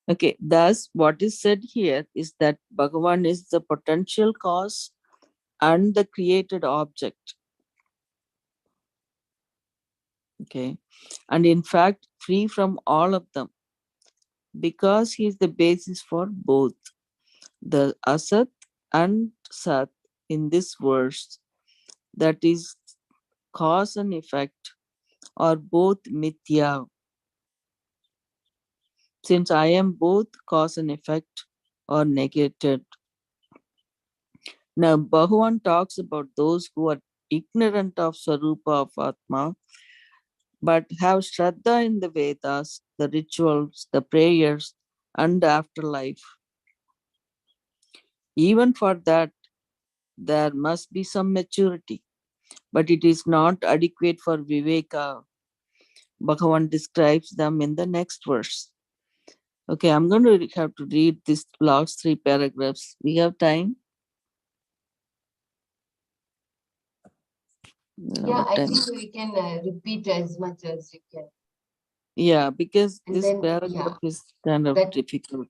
Okay, thus what is said here is that Bhagavan is the potential cause and the created object. Okay, and in fact, free from all of them because he is the basis for both. The Asat and Sat in this verse, that is cause and effect, are both Mithya. Since I am both cause and effect are negated. Now, Bhagavan talks about those who are ignorant of Swarupa of Atma, but have Shraddha in the Vedas, the rituals, the prayers, and the afterlife. Even for that, there must be some maturity, but it is not adequate for Viveka. Bhagavan describes them in the next verse. Okay, I'm going to have to read these last three paragraphs. We have time? Yeah, I think we can repeat as much as you can. Yeah, because And this then, paragraph is kind of that difficult.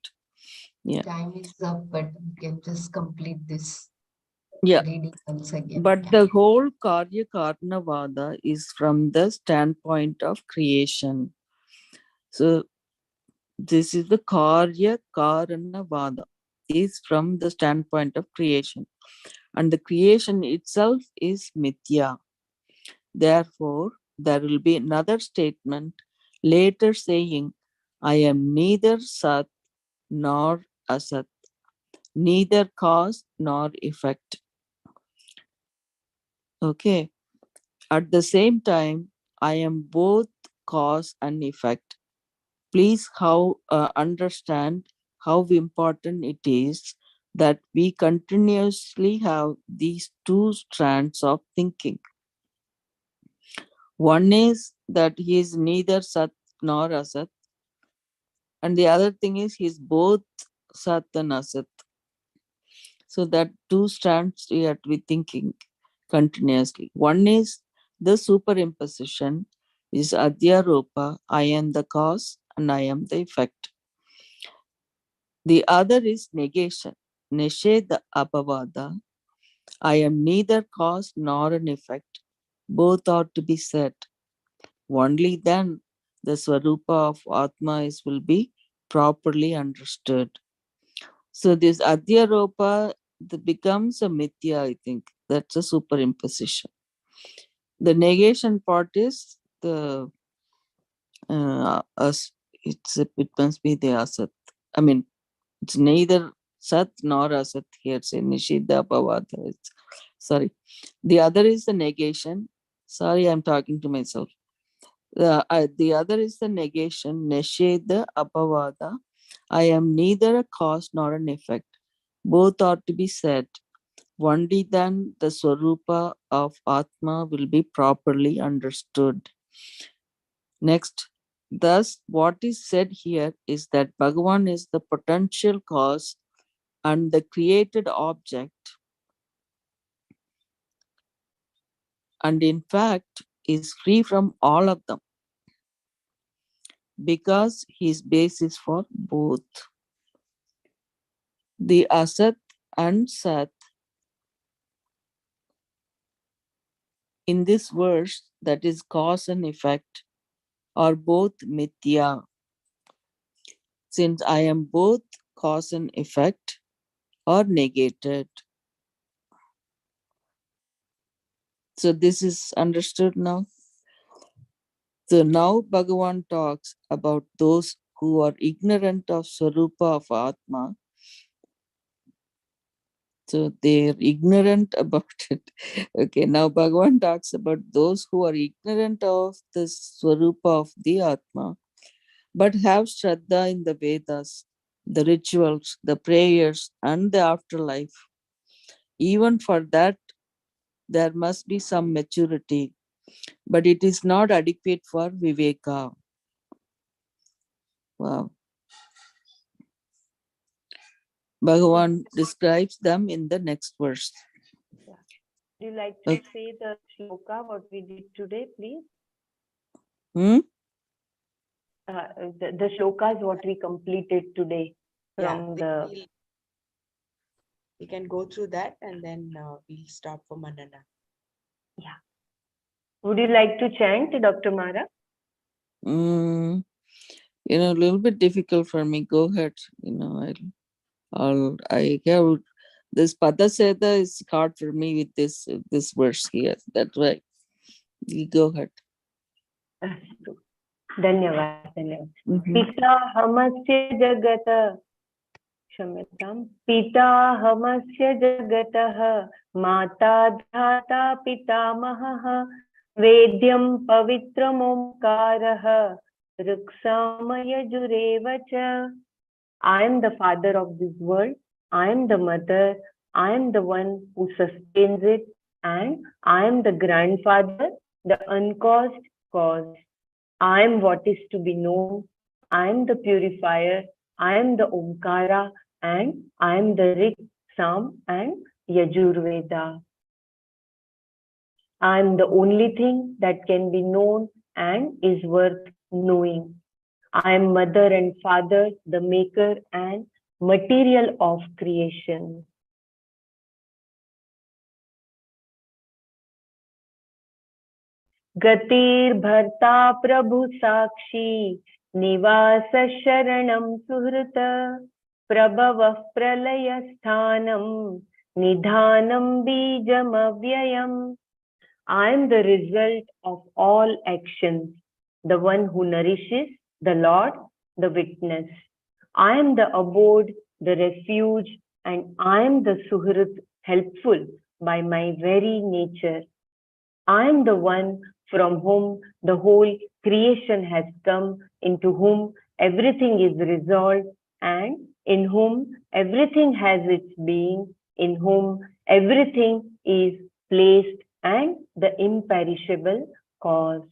Yeah. time is up, but we can just complete this Yeah. reading once again. But the whole Karya Karnavada is from the standpoint of creation. So this is the Karya Karanavada is from the standpoint of creation. And the creation itself is Mithya. Therefore, there will be another statement later saying, I am neither Sat nor Asat, neither cause nor effect. Okay. At the same time, I am both cause and effect. Please understand how important it is that we continuously have these two strands of thinking. One is that he is neither Sat nor Asat, and the other thing is he is both Sat and Asat. So that two strands we have to be thinking continuously. One is the superimposition is Adhyaropa, I am the cause and I am the effect. The other is negation, Nesheda Apavada, I am neither cause nor an effect. Both are to be said. Only then the Swarupa of Atma will be properly understood. So this Adhyaropa becomes a Mithya, I think. That's a superimposition. The negation part is the it must be the Asat. I mean, it's neither Sat nor Asat here. It's Nishida Bhavata. Sorry. The other is the negation. Sorry, I'm talking to myself. The other is the negation, Nesheda Apavada. I am neither a cause nor an effect. Both are to be said. Only then the Swarupa of Atma will be properly understood. Next, thus, what is said here is that Bhagavan is the potential cause and the created object, and in fact is free from all of them because his basis for both. The Asat and Sat in this verse, that is cause and effect, are both Mithya. Since I am both cause and effect, are negated. So this is understood now. So now Bhagavan talks about those who are ignorant of Swarupa of Atma. So they're ignorant about it. Okay, now Bhagavan talks about those who are ignorant of the Swarupa of the Atma, but have Shraddha in the Vedas, the rituals, the prayers, and the afterlife. Even for that, there must be some maturity, but it is not adequate for Viveka. Wow. Bhagavan describes them in the next verse. Would you like to say the shloka, what we did today, please? The shlokas, what we completed today from we can go through that and then we'll stop for Manana. Yeah. Would you like to chant, Dr. Mara? A little bit difficult for me. Go ahead. I have this Padaseda is hard for me with this verse here. That's why you go ahead. धन्यवाद धन्यवाद. पिताहमस्य जगत क्षम्यतां. पिताहमस्य जगतः माता धाता पितामहः वेद्यं पवित्रमोंकारः ऋक्सामयजुरेव च. I am the father of this world. I am the mother. I am the one who sustains it. And I am the grandfather, the uncaused cause. I am what is to be known. I am the purifier. I am the Omkara. And I am the Rik, Sam, and Yajurveda. I am the only thing that can be known and is worth knowing. I am mother and father, the maker and material of creation. Gatir bharta prabhu sakshi निवास शरणं सुहृत प्रभवः प्रलयस्थानं निधानं बीजमव्ययम्. I am the result of all actions, the one who nourishes, the Lord, the witness. I am the abode, the refuge, and I am the suhrit, helpful by my very nature. I am the one from whom the whole creation has come, into whom everything is resolved, and in whom everything has its being, in whom everything is placed, and the imperishable cause.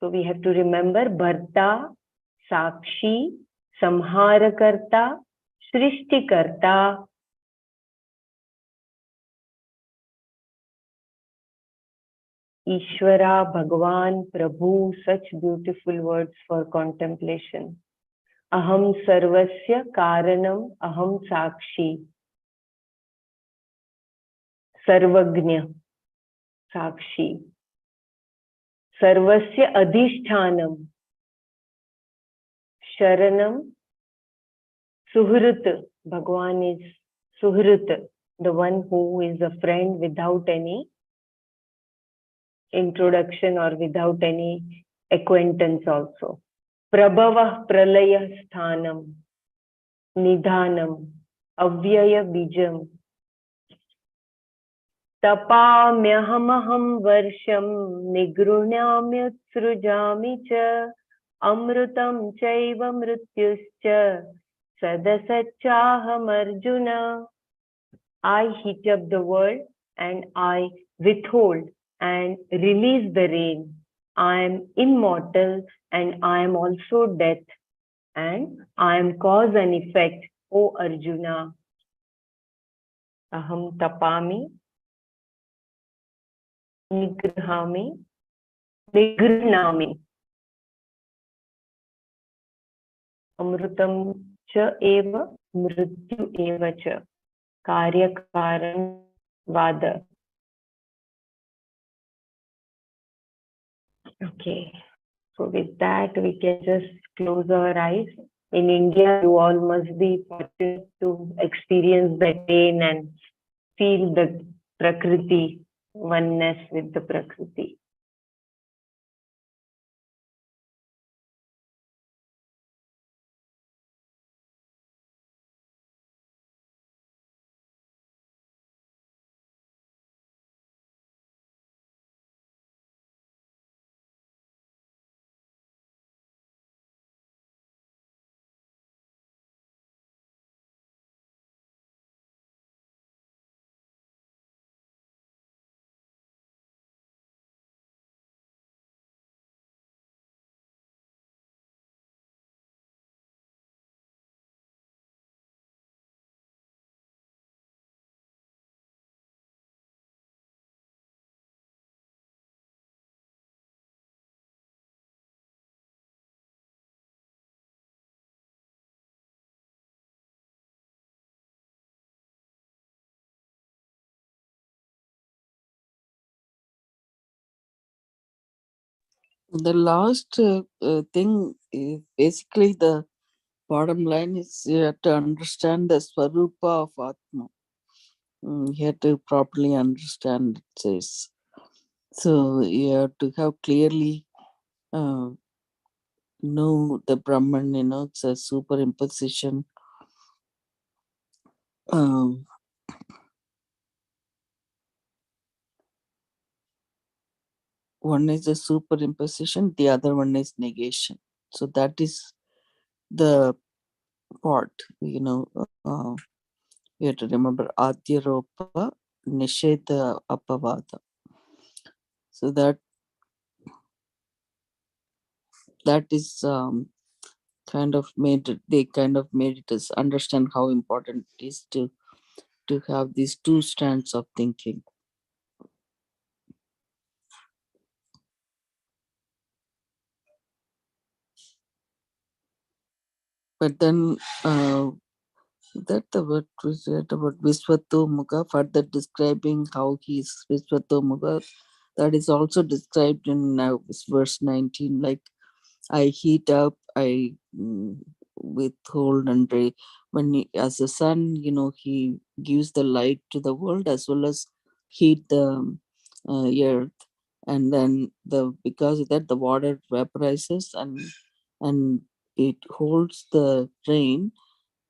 So we have to remember Bharta, Sakshi, Samharakarta, Shrishtikarta. Ishvara, Bhagwan, Prabhu, such beautiful words for contemplation. Aham sarvasya karanam aham sakshi. Sarvagnya, sakshi. Sarvasya adhishtanam. Sharanam, suhrit. Bhagwan is suhrit, the one who is a friend without any introduction or without any acquaintance also. Prabhava pralaya sthanam, nidhanam, avyaya bijam, tapamyahamaham varsham, nigrunyamyutsrujami cha, amrutam chaiva mrityuscha, sadasachaham arjuna. I heat up the world and I withhold and release the rain. I am immortal and I am also death, and I am cause and effect, O Arjuna. Aham tapami, nigrihami, nigrinami, amrutam cha eva, mrityu eva cha, karya karan vada. Okay. So with that, we can just close our eyes. In India, you all must be fortunate to experience the rain and feel the Prakriti, oneness with the Prakriti. The last thing is basically the bottom line is you have to understand the Swarupa of Atma. You have to properly understand it says. So you have to have clearly know the Brahman, it's a superimposition. Um, one is a superimposition, the other one is negation. So that is the part, you have to remember Adyaropa, Nisheta Apavada. So that is they kind of made it as understand how important it is to have these two strands of thinking. But then that the word was read about Visvato Mukha, further describing how he is Visvato Mukha. That is also described in verse 19, like I heat up, I withhold, and when as the sun, he gives the light to the world as well as heat the earth, and then because of that the water vaporizes and it holds the rain,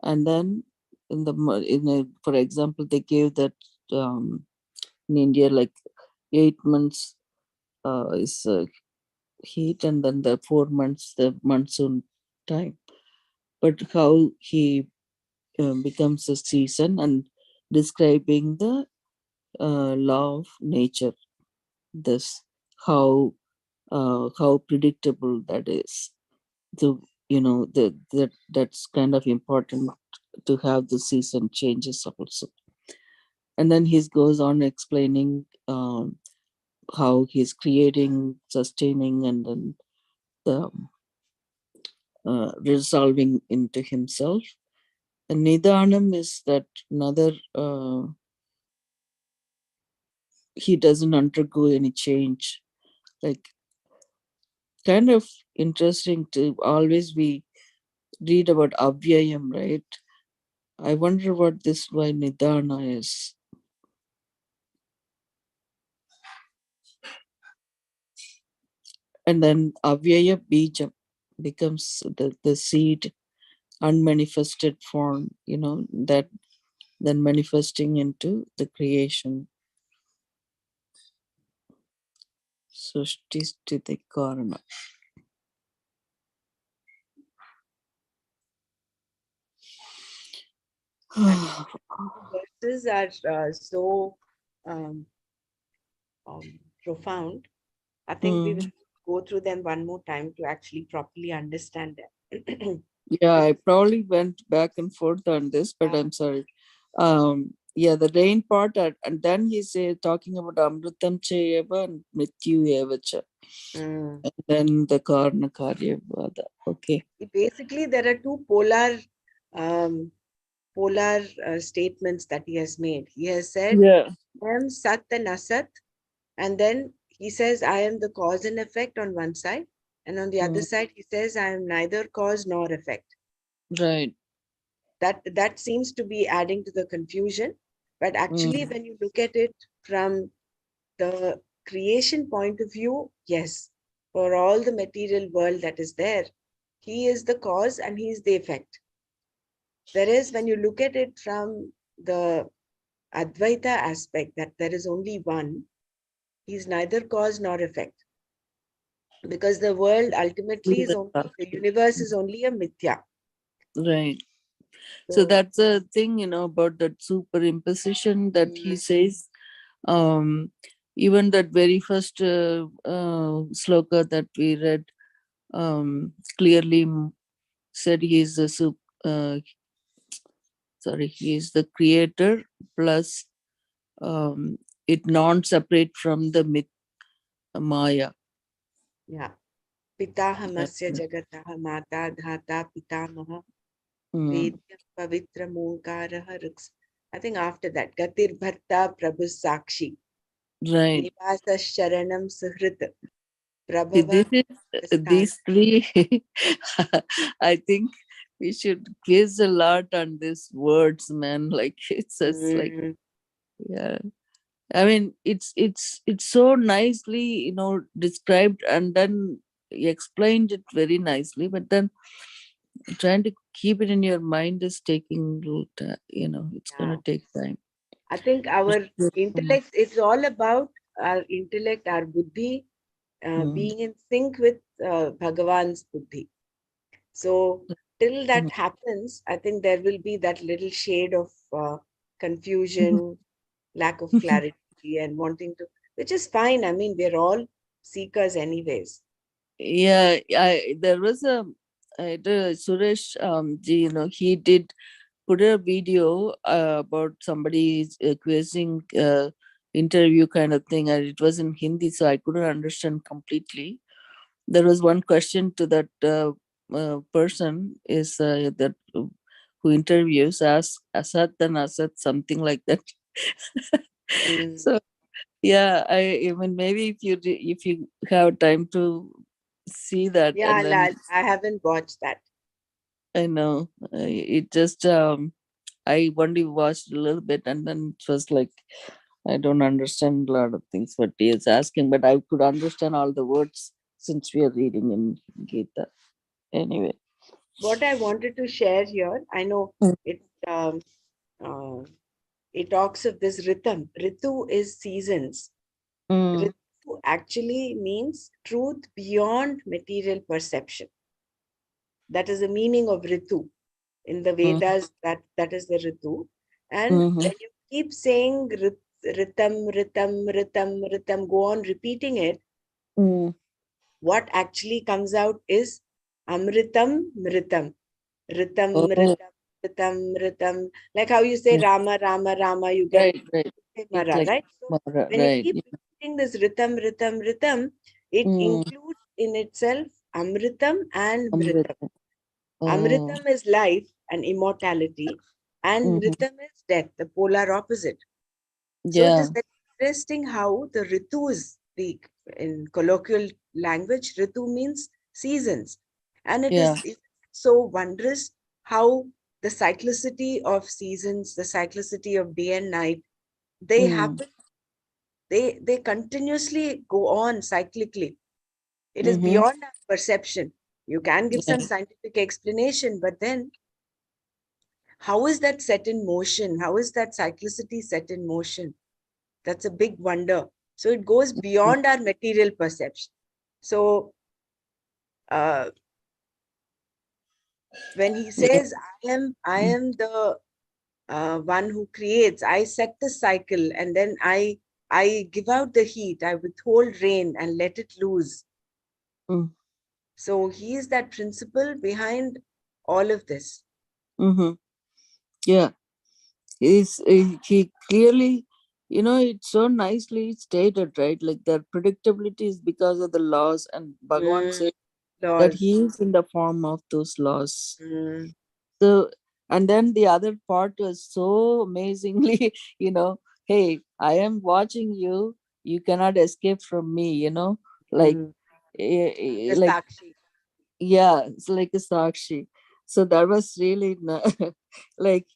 and then for example, they gave that in India, like 8 months is heat, and then the 4 months the monsoon time. But how he becomes a season, and describing the law of nature. This how predictable that is. The that's kind of important to have the season changes also. And then he goes on explaining how he's creating, sustaining, and then the resolving into himself. And Nidanam is that another, he doesn't undergo any change. Like, kind of interesting to always we read about Avyayam, right? I wonder what this why Nidana is. And then Avyaya Bijam becomes the seed, unmanifested form, that then manifesting into the creation. Sushti Karana. Verses are so um, profound. I think we will Mm. go through them one more time to actually properly understand them. Yeah, This, I probably went back and forth on this, but uh, I'm sorry. Yeah, the rain part, and then he's talking about Amritam Chayeva and Mrityu Evacha. mm. And then the Karna Karyavada. Okay. Basically, there are two um, polar statements that he has made. He has said, Yeah. I am Sat and Asat, and then he says, I am the cause and effect on one side, and on the other Mm. side, he says, I am neither cause nor effect. Right. That seems to be adding to the confusion, but actually, Mm. when you look at it from the creation point of view, yes, for all the material world that is there, he is the cause and he is the effect. Whereas when you look at it from the Advaita aspect, that there is only one, he is neither cause nor effect. Because the world ultimately is only, the universe is only a mithya. Right. So So, that's the thing, about that superimposition that he mm, says. Um, Even that very first sloka that we read clearly said he is the he is the creator plus it non-separate from the myth Maya. yeah. Pitahamasya That- jagataha mata dhata pitamaha mm, Vedyam Pavitra Monkaraha Ruks. I think after that, Gatir Bharta Prabhu Sakshi, right. Devasa Sharanam Suhrit, This Prabhava is Sthana. these three. I think we should quiz a lot on these words, man. Like it's just like, Mm, yeah. I mean, it's so nicely, described, and then you explained it very nicely. But then trying to keep it in your mind is taking little it's yeah. gonna take time. I think our intellect, it's all about our intellect, our buddhi Mm, being in sync with Bhagavan's buddhi. So, till that mm, happens, I think there will be that little shade of mm. confusion, lack of clarity, and wanting to, which is fine. I mean, we're all seekers, anyways. Yeah, there was Suresh ji, he did put a video about somebody's quizzing interview kind of thing, and it was in Hindi, so I couldn't understand completely. There was one question to that person is that who interviews ask Asad and Asad something like that. Mm. So yeah, I mean maybe if you have time to see that, Yeah, and then I haven't watched that. I know it just I only watched a little bit, and then it was like I don't understand a lot of things what he is asking, but I could understand all the words since we are reading in Gita. Anyway. What I wanted to share here, I know Mm. it. Uh, it talks of this rhythm. Ritu is seasons. Mm, Ritu actually means truth beyond material perception. That is the meaning of Ritu. In the mm, Vedas, that is the Ritu. And mhm, when you keep saying Ritam, Ritam, Ritam, Ritam, go on repeating it, mm. what actually comes out is Amritam, Mritam. Ritam, Oh, Ritam, Ritam, Ritam. Like how you say yeah. Rama, Rama, Rama, you get Right, right. It's Mara, like right? So Mara, when you right. keep Yeah. repeating this Ritam, Ritam, Ritam, it Mm, includes in itself Amritam and Mritam. Amrita. Oh, Amritam is life and immortality, and mhm. Mritam is death, the polar opposite. So it is Yeah. very interesting how the Ritus, the in colloquial language, Ritu means seasons. And Yeah. it is so wondrous how the cyclicity of seasons, the cyclicity of day and night, they Mm, happen, they continuously go on cyclically. It is mm-hmm. beyond our perception. You can give some Yeah. scientific explanation, but then how is that set in motion? How is that cyclicity set in motion? That's a big wonder. So it goes Mm, beyond our material perception. So uh, when he yeah. says, I am the one who creates, I set the cycle, and then I give out the heat, I withhold rain and let it loose. Mm, So he is that principle behind all of this. mm-hmm. Yeah. He clearly, it's so nicely stated, right? Like their predictability is because of the laws, and Bhagavan Mm, said that he laws. is in the form of those laws. Mm, So, and then the other part was so amazingly, you know, hey, I am watching you. You cannot escape from me, like, mm. The like, Sakshi. yeah, it's like a sakshi. So that was really like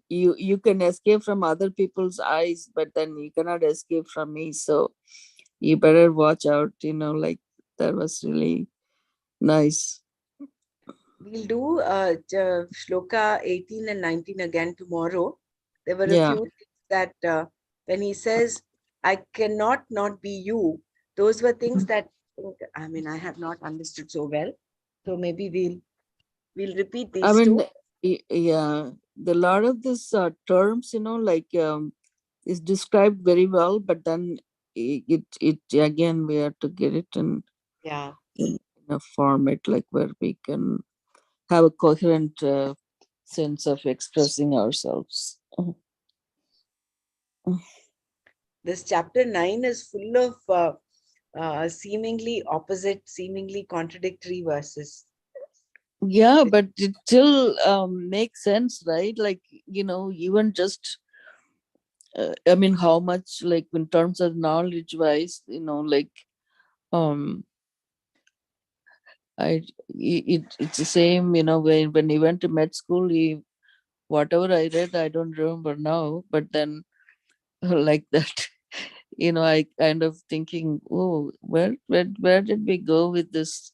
you can escape from other people's eyes, but then you cannot escape from me. So you better watch out, like that was really nice. We'll do Shloka 18 and 19 again tomorrow. There were a Yeah. few things that when he says, I cannot not be you, those were things that I mean, I have not understood so well. So maybe we'll repeat I these mean, two. yeah, the lot of these terms, like is described very well, but then it again we have to get it Yeah. in a format like where we can have a coherent sense of expressing ourselves. This chapter 9 is full of seemingly opposite, seemingly contradictory verses. Yeah, but it still makes sense, right? Like, even just, I mean, how much, like, in terms of knowledge wise, like, um, it's the same, when he went to med school, whatever I read, I don't remember now, but then, like that, I kind of thinking, oh, where did we go with this?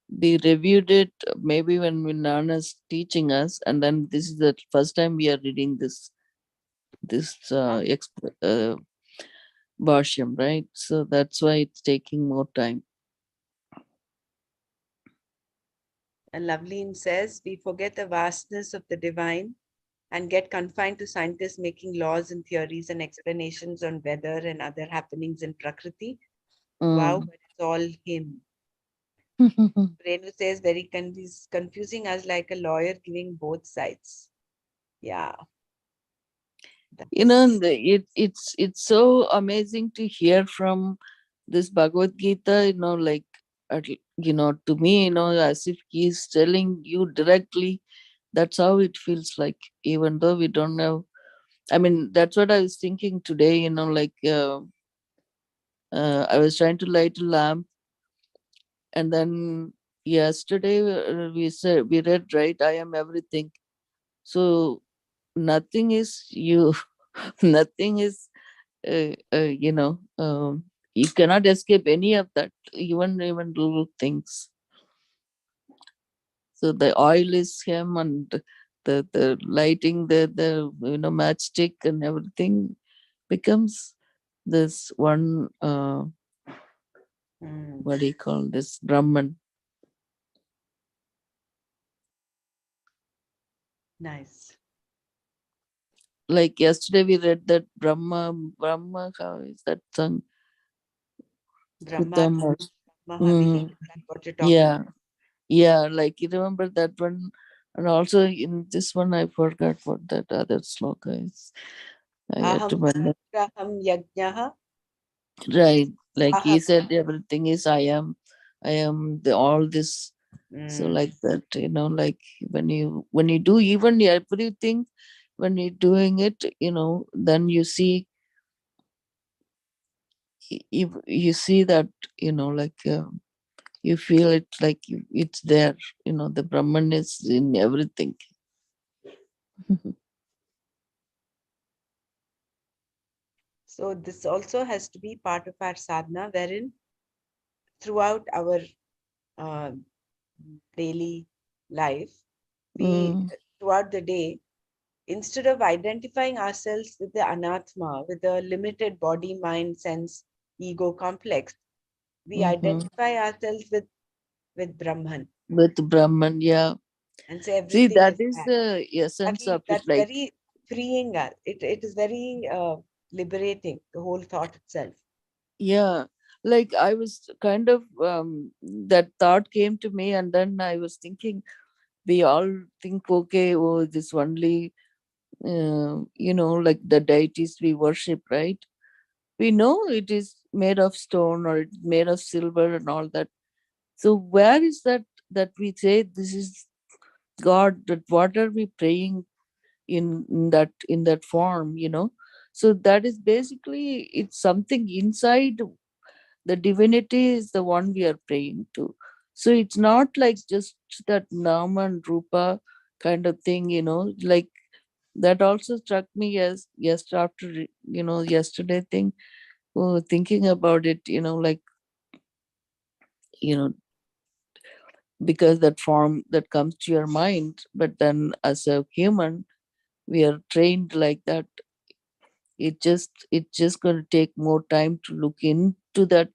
We reviewed it maybe when Nana's teaching us, and then this is the first time we are reading this Bhashyam, right? So that's why it's taking more time. And Loveleen says, we forget the vastness of the divine and get confined to scientists making laws and theories and explanations on weather and other happenings in Prakriti. Wow, Mm. but it's all him. Renu says, very confusing us like a lawyer giving both sides. Yeah, that's It's so amazing to hear from this Bhagavad Gita, like, to me, as if he's telling you directly. That's how it feels like, even though we don't have. I mean, that's what I was thinking today, like, I was trying to light a lamp, and then yesterday we read, right, I am everything. So nothing is you, nothing is, you cannot escape any of that, even little things. So the oil is him, and the lighting, the matchstick and everything becomes this one, Hmm. what do you call this, Brahman. Nice. Like yesterday we read that Brahma, how is that song? Brahma, Kutam. Mahavihara. Mm, That's what you're talking yeah, about. yeah, like you remember that one. And also in this one I forgot what that other sloka is. I had to Aham find it. Sagraham Yajnaha. Right. Like he Swaha. said everything is I am the all this. So Mm. like that, like when you do even everything, when you're doing it, then you see, you see that, like you feel it, like it's there, the Brahman is in everything. So this also has to be part of our sadhana, wherein throughout our uh, daily life, we Mm, throughout the day, instead of identifying ourselves with the anatma, with the limited body, mind, sense, ego complex, we mm-hmm. identify ourselves with Brahman With Brahman, yeah. and say See, everything that is is that. the essence of it. That's Like, very freeing us. It is very liberating, the whole thought itself. yeah, like I was kind of, that thought came to me, and then I was thinking, we all think, okay, oh, this only, like the deities we worship, right? We know it is made of stone or it's made of silver and all that. So where is that we say this is God? That what are we praying in that form? So that is basically, it's something inside. The divinity is the one we are praying to. So it's not like just that Nama and Rupa kind of thing, like that also struck me as yes after yesterday thing, thinking about it, like, you know because that form that comes to your mind, but then as a human we are trained like that. It's just going to take more time to look into that,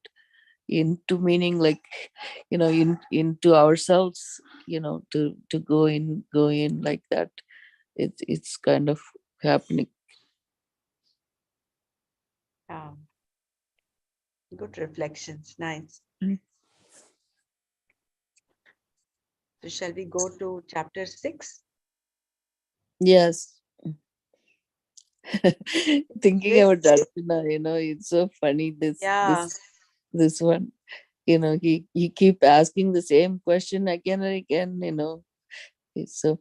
into meaning, like, into ourselves, to go in like that. It's kind of happening. Good reflections. Nice. Mm. So shall we go to chapter 6? Yes. Thinking This, about Darshana, it's so funny, this yeah. this this one. He keep asking the same question again and again. It's so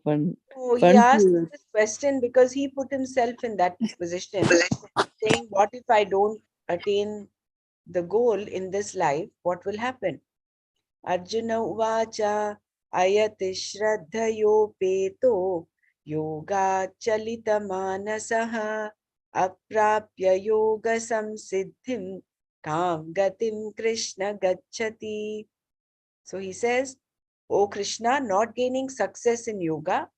Oh, he fun asked to. this question because he put himself in that position, saying, what if I don't attain the goal in this life? What will happen? Arjuna uvacha ayati shraddhayopeto yoga chalita manasaha aprapya yoga samsiddhim kam gatim Krishna gacchati. So he says, O Krishna, not gaining success in yoga,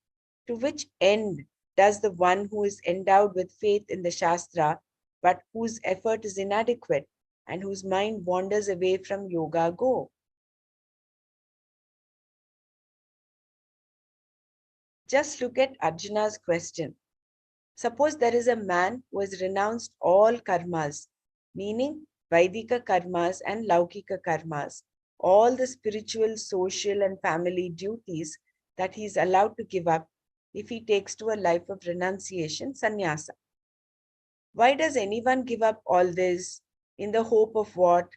to which end does the one who is endowed with faith in the Shastra, but whose effort is inadequate and whose mind wanders away from yoga, go? Just look at Arjuna's question. Suppose there is a man who has renounced all karmas, meaning Vaidika karmas and Laukika karmas, all the spiritual, social, and family duties that he is allowed to give up if he takes to a life of renunciation, sannyasa. Why does anyone give up all this? In the hope of what?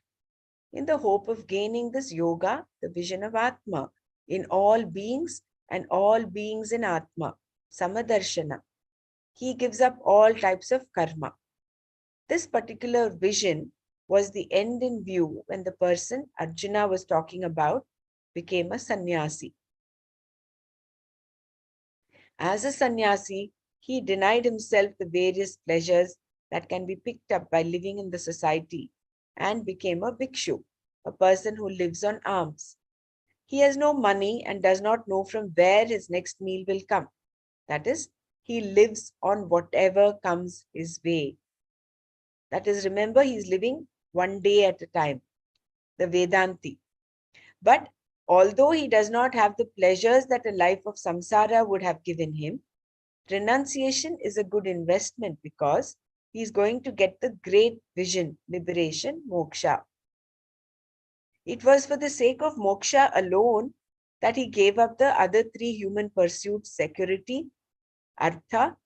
In the hope of gaining this yoga, the vision of Atma, in all beings and all beings in Atma, Samadarshana. He gives up all types of karma. This particular vision was the end in view when the person Arjuna was talking about became a sannyasi. As a sannyasi, he denied himself the various pleasures that can be picked up by living in the society and became a bhikshu, a person who lives on alms. He has no money and does not know from where his next meal will come. That is, he lives on whatever comes his way. That is, remember, he's living one day at a time, the Vedanti. But although he does not have the pleasures that a life of samsara would have given him, renunciation is a good investment because he is going to get the great vision, liberation, moksha. It was for the sake of moksha alone that he gave up the other three human pursuits: security, artha,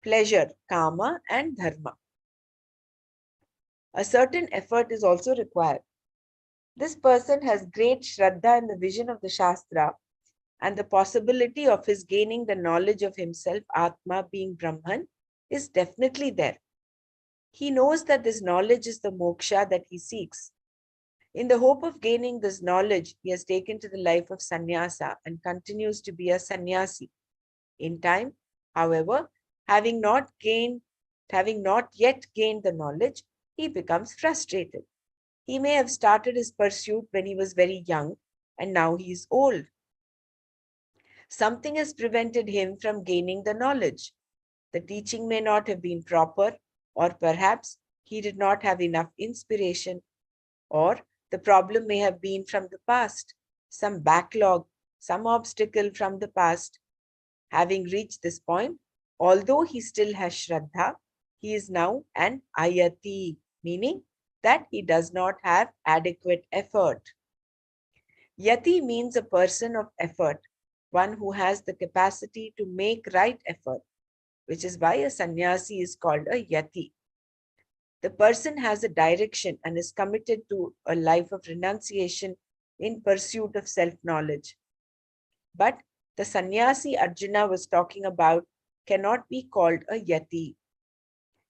pleasure, kama, and dharma. A certain effort is also required. This person has great shraddha in the vision of the Shastra and the possibility of his gaining the knowledge of himself, Atma, being Brahman, is definitely there. He knows that this knowledge is the moksha that he seeks. In the hope of gaining this knowledge, he has taken to the life of sannyasa and continues to be a sannyasi. In time, however, having not yet gained the knowledge, he becomes frustrated. He may have started his pursuit when he was very young, and now he is old. Something has prevented him from gaining the knowledge. The teaching may not have been proper, or perhaps he did not have enough inspiration, or the problem may have been from the past, some backlog, some obstacle from the past. Having reached this point, although he still has Shraddha, he is now an Ayati, meaning that he does not have adequate effort. Yati means a person of effort, one who has the capacity to make right effort, which is why a sannyasi is called a yati. The person has a direction and is committed to a life of renunciation in pursuit of self-knowledge. But the sannyasi Arjuna was talking about cannot be called a yati.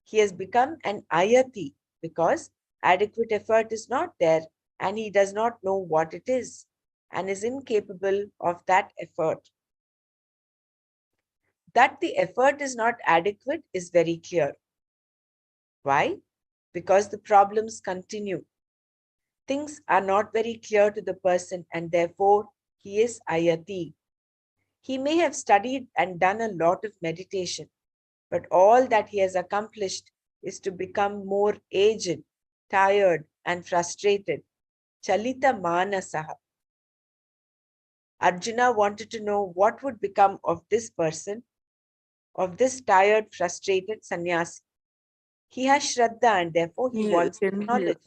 He has become an ayati because adequate effort is not there and he does not know what it is and is incapable of that effort. That the effort is not adequate is very clear. Why? Because the problems continue. Things are not very clear to the person and therefore he is ayati. He may have studied and done a lot of meditation, but all that he has accomplished is to become more aged, tired, and frustrated. Chalita manasaha. Arjuna wanted to know what would become of this person, of this tired, frustrated sannyasi. He has Shraddha and therefore he Yeah, wants knowledge.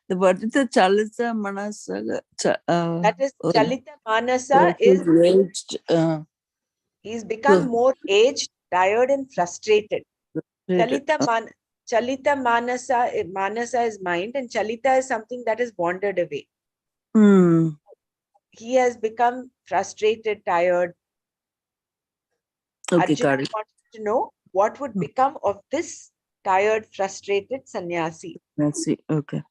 the what is the Chalita Manasa? That is Chalita Manasa So is he's aged. he's become So more aged, tired, and frustrated. frustrated. Chalita, man, Chalita Manasa is mind, and Chalita is something that has wandered away. Hmm. He has become frustrated, tired. Okay, Arjuna got it. wanted to know what would become of this tired, frustrated sannyasi. Let's see. Okay.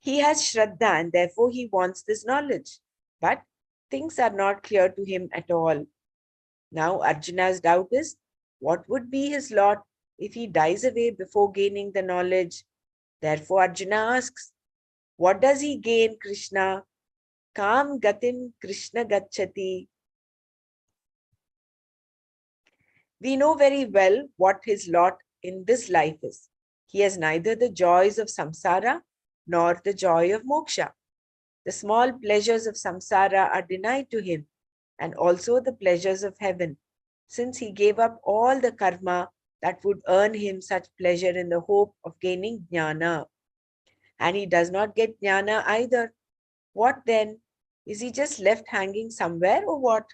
He has Shraddha and therefore he wants this knowledge. But things are not clear to him at all. Now Arjuna's doubt is, what would be his lot if he dies away before gaining the knowledge? Therefore Arjuna asks, what does he gain, Krishna? Kam gatim Krishna gachati. We know very well what his lot in this life is. He has neither the joys of samsara nor the joy of moksha. The small pleasures of samsara are denied to him, and also the pleasures of heaven, since he gave up all the karma that would earn him such pleasure in the hope of gaining jnana. And he does not get jnana either. What then? Is he just left hanging somewhere or what?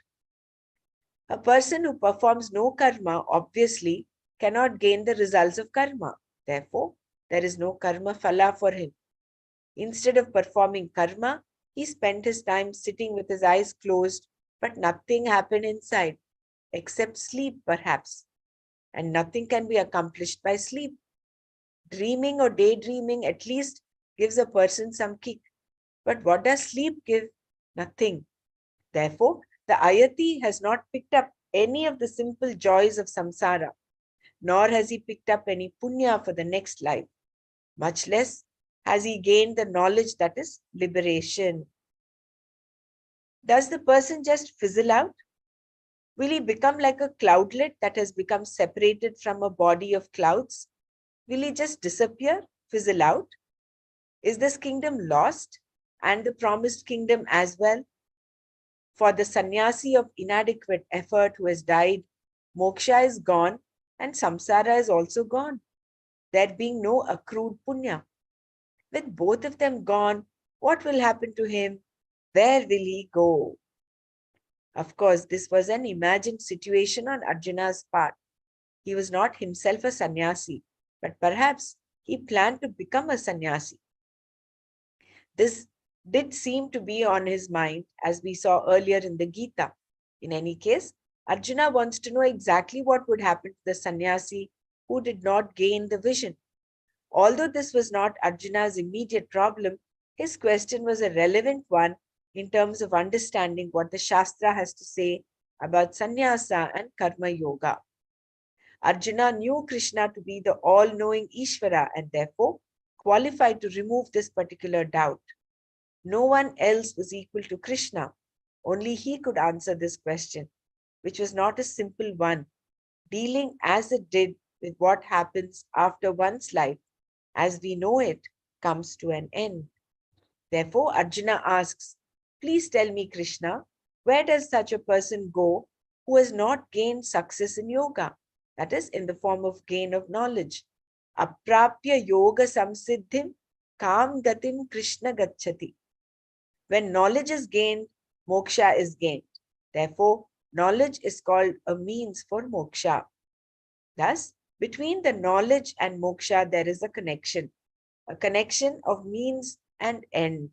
A person who performs no karma obviously cannot gain the results of karma. Therefore, there is no karma phala for him. Instead of performing karma, he spent his time sitting with his eyes closed, but nothing happened inside, except sleep perhaps. And nothing can be accomplished by sleep. Dreaming or daydreaming at least gives a person some kick. But what does sleep give? Nothing. Therefore, the ayati has not picked up any of the simple joys of samsara, nor has he picked up any punya for the next life. Much less has he gained the knowledge that is liberation. Does the person just fizzle out? Will he become like a cloudlet that has become separated from a body of clouds? Will he just disappear, fizzle out? Is this kingdom lost and the promised kingdom as well? For the sannyasi of inadequate effort who has died, moksha is gone and samsara is also gone, there being no accrued punya. With both of them gone, what will happen to him? Where will he go? Of course, this was an imagined situation on Arjuna's part. He was not himself a sannyasi, but perhaps he planned to become a sannyasi. This did seem to be on his mind, as we saw earlier in the Gita. In any case, Arjuna wants to know exactly what would happen to the sannyasi who did not gain the vision. Although this was not Arjuna's immediate problem, his question was a relevant one in terms of understanding what the Shastra has to say about sannyasa and karma yoga. Arjuna knew Krishna to be the all knowing Ishvara and therefore qualified to remove this particular doubt. No one else was equal to Krishna. Only he could answer this question, which was not a simple one, dealing as it did with what happens after one's life, as we know it, comes to an end. Therefore, Arjuna asks, please tell me, Krishna, where does such a person go who has not gained success in yoga? That is, in the form of gain of knowledge. Aprapya yoga samsiddhim kam gatim Krishna gacchati. When knowledge is gained, moksha is gained. Therefore, knowledge is called a means for moksha. Thus, between the knowledge and moksha, there is a connection of means and end.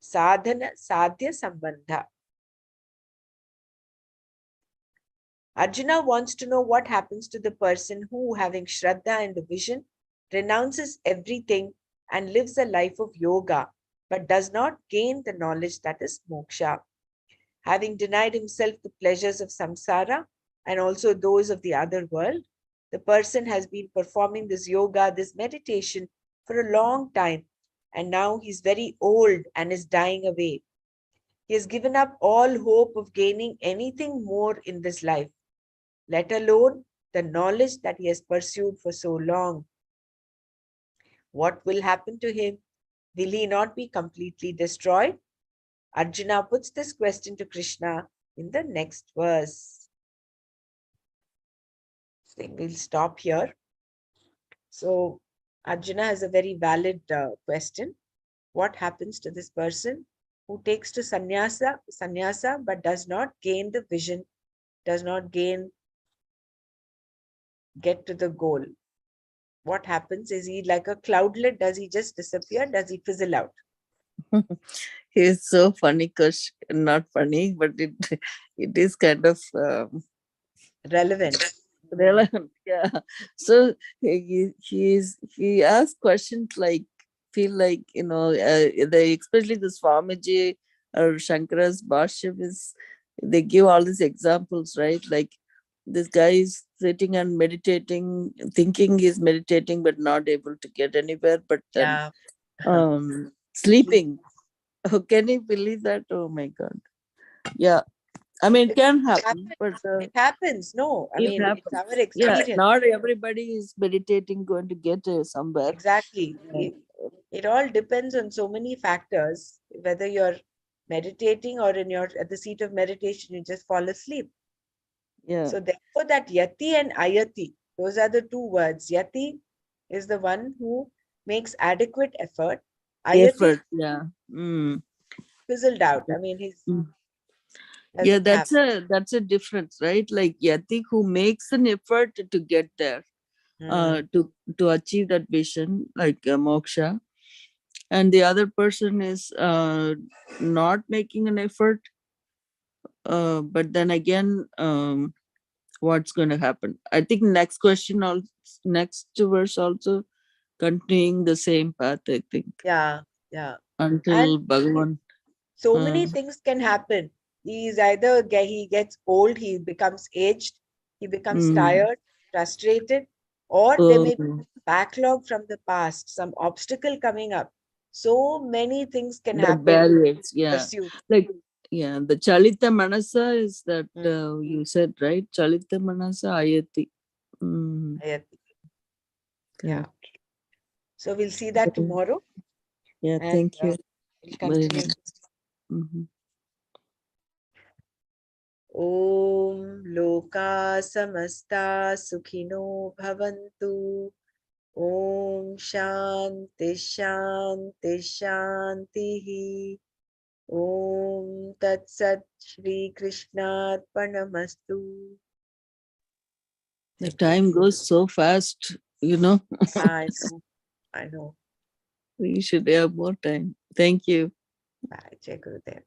Sadhana sadhya sambandha. Arjuna wants to know what happens to the person who, having Shraddha and the vision, renounces everything and lives a life of yoga, but does not gain the knowledge that is moksha. Having denied himself the pleasures of samsara and also those of the other world, the person has been performing this yoga, this meditation for a long time, and now he's very old and is dying away. He has given up all hope of gaining anything more in this life, let alone the knowledge that he has pursued for so long. What will happen to him? Will he not be completely destroyed? Arjuna puts this question to Krishna in the next verse. So we'll stop here. So Arjuna has a very valid question. What happens to this person who takes to sannyasa but does not gain the vision, does not get to the goal? What happens? Is he like a cloudlet? Does he just disappear? Does he fizzle out? He's so funny, Kush. Not funny, but it is kind of Relevant. relevant. Yeah. So he asks questions like, feel like, especially the Swamiji or Shankara's Bhashyam is, they give all these examples, right? Like this guy is sitting and meditating, thinking he's meditating, but not able to get anywhere, but then Yeah. sleeping. Oh, can you believe that? Oh my God. Yeah. I mean, it can happen, but It happens. No, I it mean, it's happens. our Yeah, experience. not everybody is meditating going to get somewhere. Exactly. Uh, It all depends on so many factors, whether you're meditating or at the seat of meditation, you just fall asleep. yeah, So therefore that yati and ayati, those are the two words. Yati is the one who makes adequate effort. Ayati effort. Yeah. Mm. fizzled out. I mean, he Mm. Yeah, doesn't have. that's a difference, right? Like Yati who makes an effort to get there, Hmm. to achieve that vision, like moksha, and the other person is not making an effort. But then again, what's going to happen? I think next question, also next verse also continuing the same path. I think Yeah, yeah. And until Bhagavan. so Uh, many things can happen. He is either he gets old, he becomes aged, he becomes mm, tired, frustrated, or there may be oh, a backlog from the past, some obstacle coming up. So many things can that happen in barriers, yeah. pursuit. Like, yeah, the Chalita Manasa is that Mm. you said, right? Chalita Manasa Ayati. Mm, Yeah. Yeah. correct. So we'll see that tomorrow. Yeah, And thank you we'll very continue. much. Mhm. Om Loka Samasta Sukhino Bhavantu. Om Shanti Shanti Shanti. Om Tat Sat Shri Krishnarpanamastu. The Thank you. time goes so fast, you know. I know. I know. We should have more time. Thank you. Bye. Jai Gurudev.